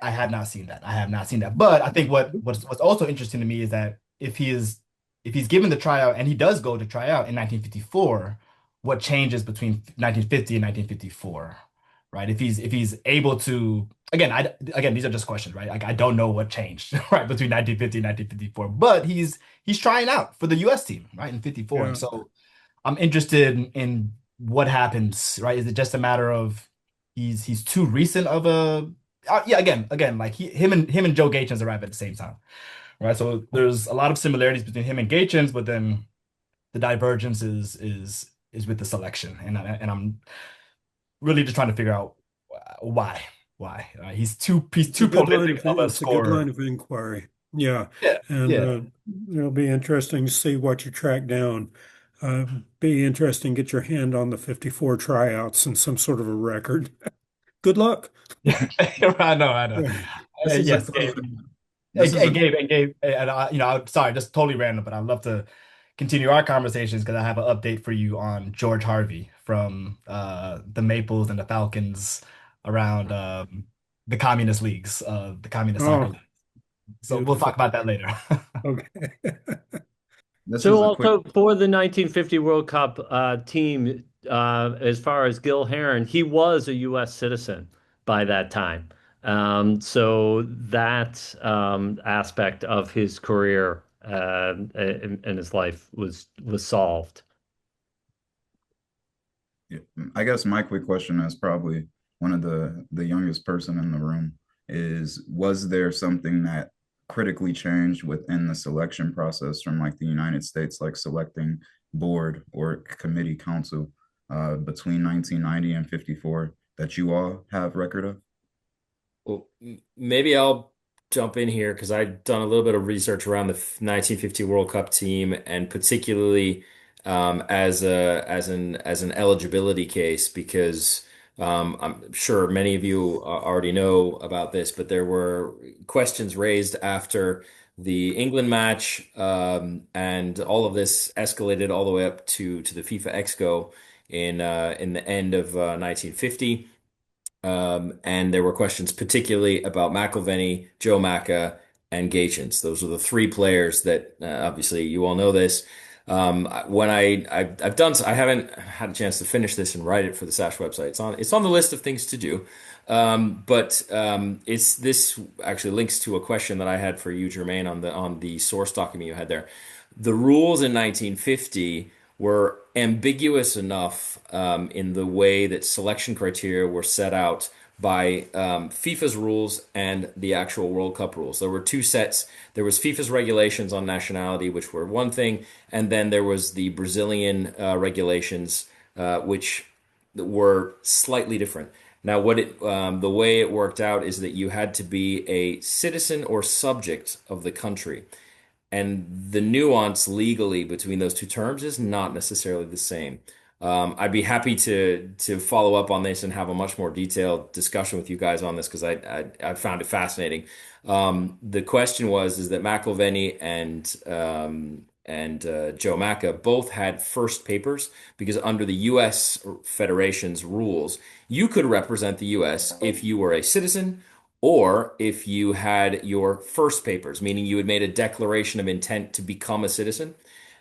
I have not seen that. I have not seen that. But I think what's also interesting to me is that if he's given the tryout and he does go to try out in 1954, what changes between 1950 and 1954, right? If he's able to again these are just questions, right? Like I don't know what changed right between 1950 and 1954, but he's trying out for the US team, right, in 54. And Yeah. so I'm interested in what happens, right? Is it just a matter of he's too recent of a yeah, again, like him and Joe Gaetjens arrive at the same time, right? So there's a lot of similarities between him and Gaetjens, but then the divergence is with the selection, and I'm really just trying to figure out why. He's It's a too good line prolific of a it's a good scorer. line of inquiry. Yeah. Yeah, And yeah. it'll be interesting to see what you track down. Be interesting to get your hand on the 54 tryouts and some sort of a record. Good luck. I know, I know. Yeah. This is a Yes, Gabe. this is a Gabe, and I'm sorry, just totally random, but I'd love to continue our conversations because I have an update for you on George Harvey from the Maples and the Falcons around the communist leagues, the communist soccer Oh, league. So we'll talk beautiful. about that later. Okay. this So is a quick also for the 1950 World Cup team, as far as Gil Heron, he was a U.S. citizen by that time. So that aspect of his career and his life was solved. I guess my quick question as probably one of the youngest person in the room is, was there something that critically changed within the selection process from like the United States, like selecting board or committee council between 1990 and 54 that you all have record of? Well, maybe I'll jump in here because I've done a little bit of research around the 1950 World Cup team, and particularly as an eligibility case, because I'm sure many of you already know about this, but there were questions raised after the England match, and all of this escalated all the way up to the FIFA Exco in the end of 1950. And there were questions particularly about McIlvenny, Joe Macca, and Gaetjens. Those are the three players that obviously you all know this. When I've done, I haven't had a chance to finish this and write it for the SASH website. It's on the list of things to do. But it's this actually links to a question that I had for you, Jermaine, on the source document you had there. The rules in 1950 were ambiguous enough in the way that selection criteria were set out by FIFA's rules and the actual World Cup rules. There were two sets. There was FIFA's regulations on nationality, which were one thing, and then there was the Brazilian regulations, which were slightly different. Now, the way it worked out is that you had to be a citizen or subject of the country. And the nuance legally between those two terms is not necessarily the same. I'd be happy to follow up on this and have a much more detailed discussion with you guys on this because I found it fascinating. The question is that McIlvenny and Joe Macca both had first papers because under the U.S. Federation's rules, you could represent the U.S. if you were a citizen or if you had your first papers, meaning you had made a declaration of intent to become a citizen.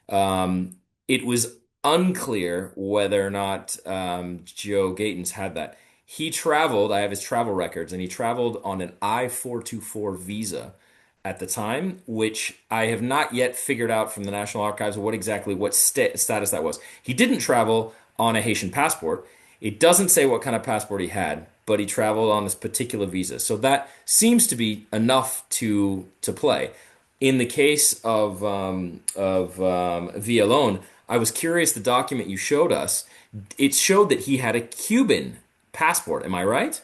It was unclear whether or not Joe Gaetjens had that. He traveled, I have his travel records, and he traveled on an I-424 visa at the time, which I have not yet figured out from the National Archives what status that was. He didn't travel on a Haitian passport. It doesn't say what kind of passport he had, but he traveled on this particular visa. So that seems to be enough to play. In the case of Villalon, I was curious. The document you showed us, it showed that he had a Cuban passport. Am I right?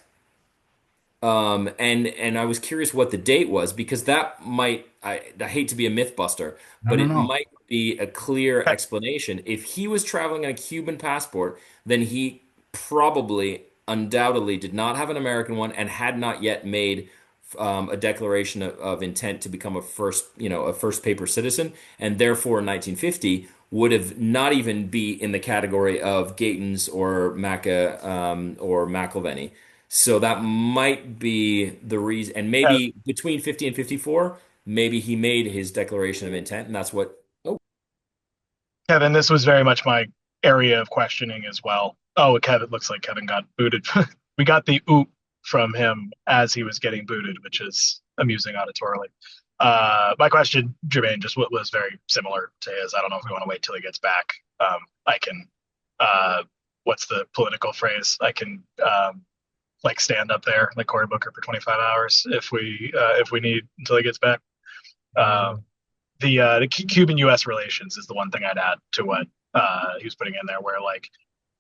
And I was curious what the date was because that might, I hate to be a myth buster, No, but no, it no. might be a clear explanation. If he was traveling on a Cuban passport, then he probably undoubtedly did not have an American one and had not yet made a declaration of intent to become a first paper citizen, and therefore in 1950 would have not even be in the category of Gatens or Maca or McIlvenny. So that might be the reason, and maybe between 50 and 54, maybe he made his declaration of intent, and that's what. Oh, Kevin, this was very much my area of questioning as well. Oh, Kevin, looks like Kevin got booted. We got the oop from him as he was getting booted, which is amusing auditorily. My question, Jermaine, just what was very similar to his. I don't know if we want to wait till he gets back. I can, what's the political phrase? I can like stand up there like Cory Booker for 25 hours if we need until he gets back. The Cuban-U.S. relations is the one thing I'd add to what he was putting in there, where like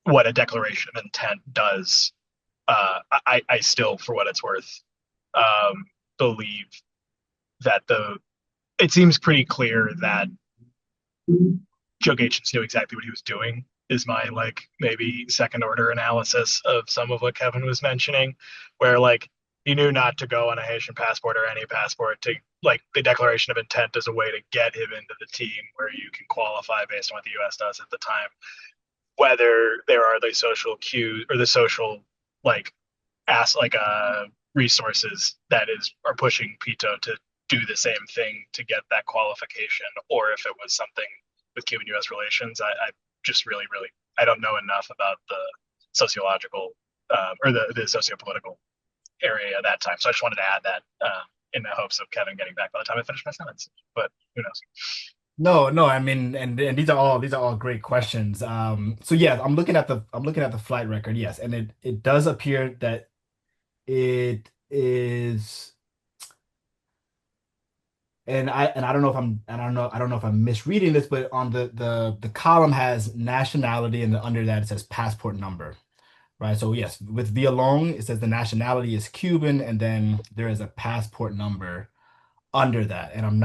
what a declaration of intent does. I still, for what it's worth, believe that it seems pretty clear that Joe Gaetjens knew exactly what he was doing. Is my like maybe second order analysis of some of what Kevin was mentioning, where like he knew not to go on a Haitian passport or any passport to like the declaration of intent as a way to get him into the team where you can qualify based on what the U.S. does at the time. Whether there are the social cues or the social like resources that are pushing Pito to do the same thing to get that qualification, or if it was something with Cuban-U.S. relations, I just really, I don't know enough about the sociological or the sociopolitical area at that time. So I just wanted to add that in the hopes of Kevin getting back by the time I finish my sentence. But who knows? No, I mean, and these are all great questions. So yeah, I'm looking at the flight record. Yes, and it does appear that it is, and I don't know if I don't know if I'm misreading this, but on the column has nationality, and under that it says passport number, right? So yes, with Villalon, it says the nationality is Cuban, and then there is a passport number under that, and I'm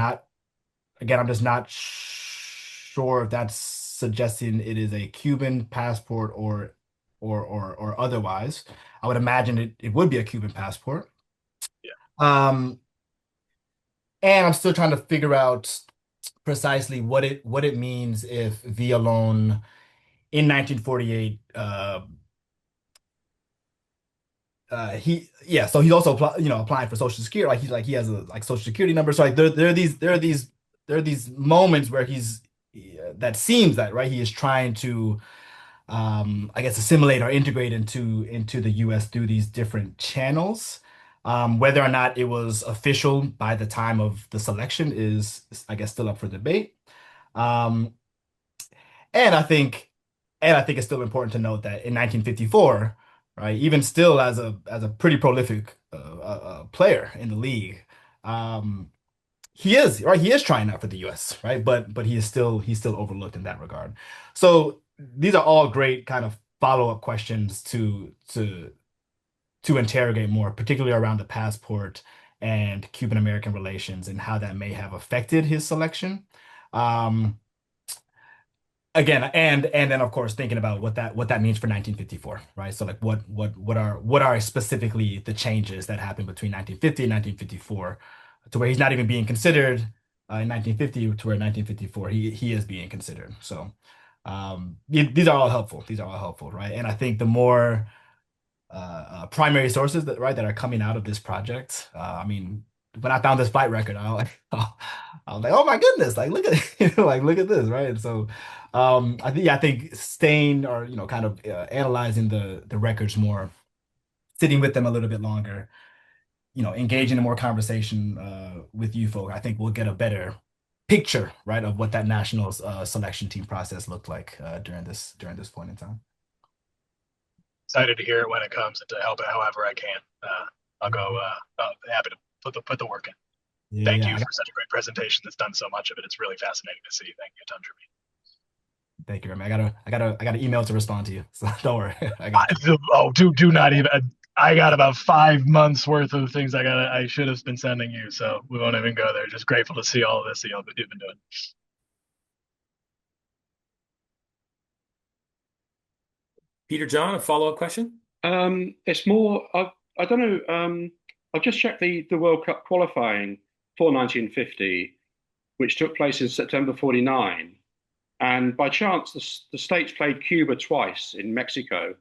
just not sure if that's suggesting it is a Cuban passport or otherwise. I would imagine it would be a Cuban passport. Yeah. And I'm still trying to figure out precisely what it means if Villalon in 1948 so he's also applying for Social Security, like he has a Social Security number. So like there are these moments where that seems that, right, he is trying to I guess assimilate or integrate into the US through these different channels. Whether or not it was official by the time of the selection is, I guess, still up for debate. Um, and I think it's still important to note that in 1954, right, even still as a pretty prolific player in the league, he is trying out for the U.S., right, but he's still overlooked in that regard. So these are all great kind of follow-up questions to interrogate more, particularly around the passport and Cuban American relations and how that may have affected his selection. Um, Again, and then of course thinking about what that means for 1954, right? So like what are specifically the changes that happened between 1950 and 1954 to where he's not even being considered in 1950 to where 1954 he is being considered. So these are all helpful. These are all helpful, right? And I think the more primary sources that are coming out of this project. I mean, when I found this flight record, I was like, oh my goodness, like look at like look at this, right? And so I think staying or kind of analyzing the records more, sitting with them a little bit longer, engaging in more conversation with you folk, I think we'll get a better picture, right, of what that national selection team process looked like during this point in time. excited to hear it when it comes and to help it however I can. I'll go. Happy to put the work in. Yeah, Thank yeah, you for such a great presentation that's done so much of it. It's really fascinating to see. Thank you a ton, Jermaine. thank you, Jermaine. I got an email to respond to you, so don't worry. I got you. Do not even. I got about 5 months worth of things I should have been sending you, so we won't even go there. Just grateful to see all of this that you've been doing. Peter John, a follow-up question? It's more, I don't know. I've just checked the World Cup qualifying for 1950, which took place in September 49. And by chance, the States played Cuba twice in Mexico,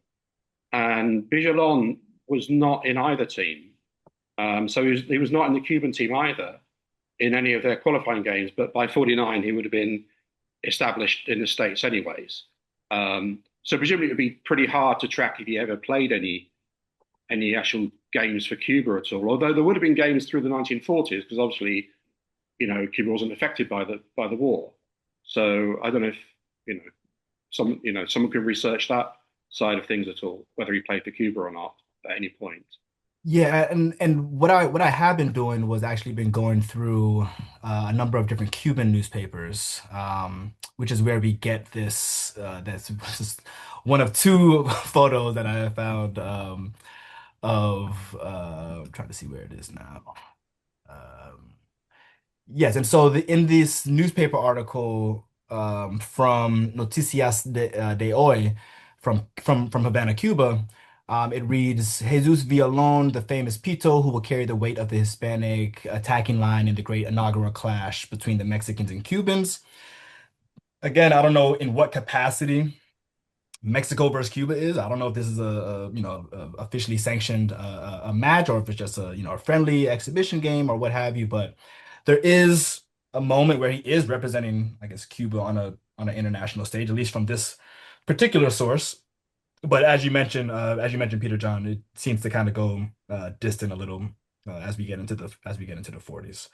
and Villalon was not in either team. So he was not in the Cuban team either in any of their qualifying games. But by 49, he would have been established in the States anyways. So presumably it would be pretty hard to track if he ever played any actual games for Cuba at all. Although there would have been games through the 1940s, because obviously, Cuba wasn't affected by the war. So I don't know if someone could research that side of things at all, whether he played for Cuba or not at any point. Yeah, and what I have been doing was actually been going through a number of different Cuban newspapers, which is where we get this. That's just one of two photos that I have found of. I'm trying to see where it is now. Yes, and so in this newspaper article from Noticias de Hoy from Havana, Cuba. It reads, Jesus Villalon, the famous Pito, who will carry the weight of the Hispanic attacking line in the great inaugural clash between the Mexicans and Cubans. Again, I don't know in what capacity Mexico versus Cuba is. I don't know if this is a officially sanctioned a match, or if it's just a friendly exhibition game or what have you. But there is a moment where he is representing, I guess, Cuba on an international stage, at least from this particular source. But as you mentioned, Peter John, it seems to kind of go distant a little as we get into the 40s.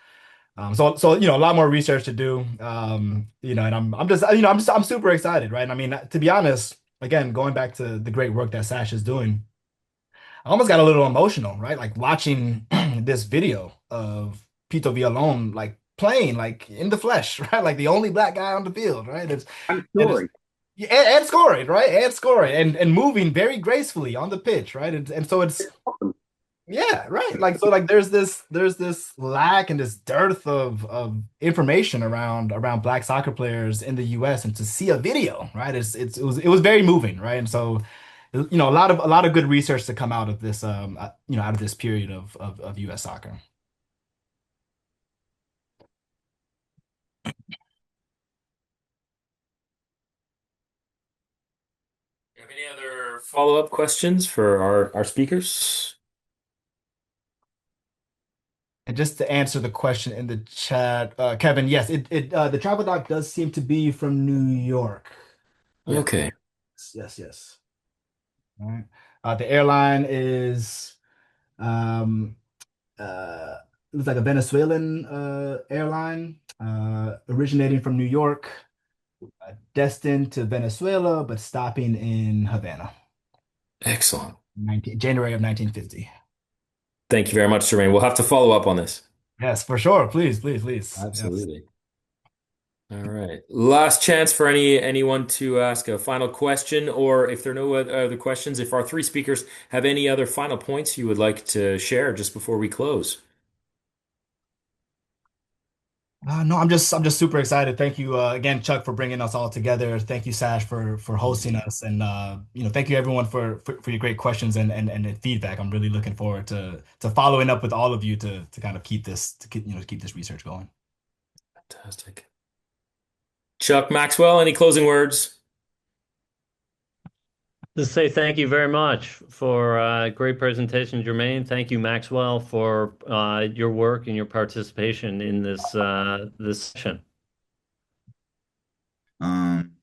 So a lot more research to do. And I'm super excited, right? I mean, to be honest, again, going back to the great work that SASH is doing, I almost got a little emotional, right? Like watching this video of Pito Villalon like playing like in the flesh, right? Like the only black guy on the field, right? And scoring, right? And scoring and moving very gracefully on the pitch, right? And so it's right. Like so, like there's this lack and this dearth of information around Black soccer players in the U.S. and to see a video, right? It was very moving, right? And so a lot of good research to come out of this out of this period of U.S. soccer. Any other follow-up questions for our speakers? And just to answer the question in the chat, Kevin, yes, the travel doc does seem to be from New York. Yeah. Okay. Yes. All right. The airline is looks like a Venezuelan airline originating from New York, destined to Venezuela, but stopping in Havana. Excellent. January of 1950. Thank you very much, Jermaine. We'll have to follow up on this. Yes, for sure. Please. Absolutely. Yes. All right. Last chance for anyone to ask a final question, or if there are no other questions, if our three speakers have any other final points you would like to share just before we close. No, I'm just super excited. Thank you again, Chuck, for bringing us all together. Thank you, Sash, for hosting us, and thank you everyone for your great questions and feedback. I'm really looking forward to following up with all of you to kind of keep this research going. Fantastic. Chuck, Maxwell, any closing words? Just say thank you very much for a great presentation, Jermaine. Thank you, Maxwell, for your work and your participation in this session.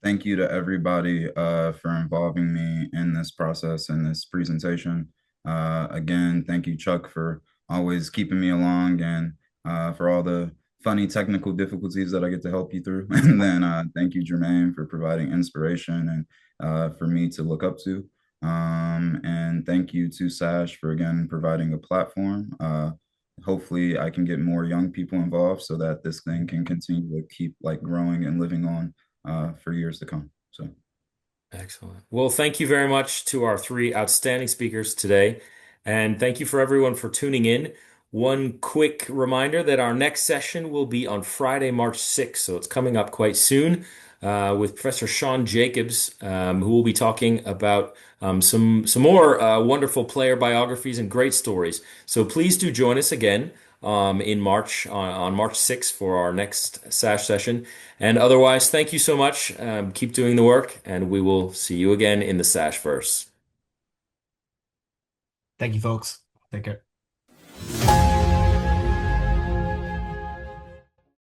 Thank you to everybody for involving me in this process and this presentation. Again, thank you, Chuck, for always keeping me along and for all the funny technical difficulties that I get to help you through. And then thank you, Jermaine, for providing inspiration and for me to look up to. And thank you to SASH for again providing a platform. Hopefully I can get more young people involved so that this thing can continue to keep like growing and living on for years to come. So Excellent. Well, thank you very much to our three outstanding speakers today. And thank you for everyone for tuning in. One quick reminder that our next session will be on Friday, March 6th. So it's coming up quite soon with Professor Sean Jacobs, who will be talking about some more wonderful player biographies and great stories. So please do join us again in March on March 6th for our next SASH session. And otherwise, thank you so much. Keep doing the work, and we will see you again in the SASH verse. Thank you, folks. Take care.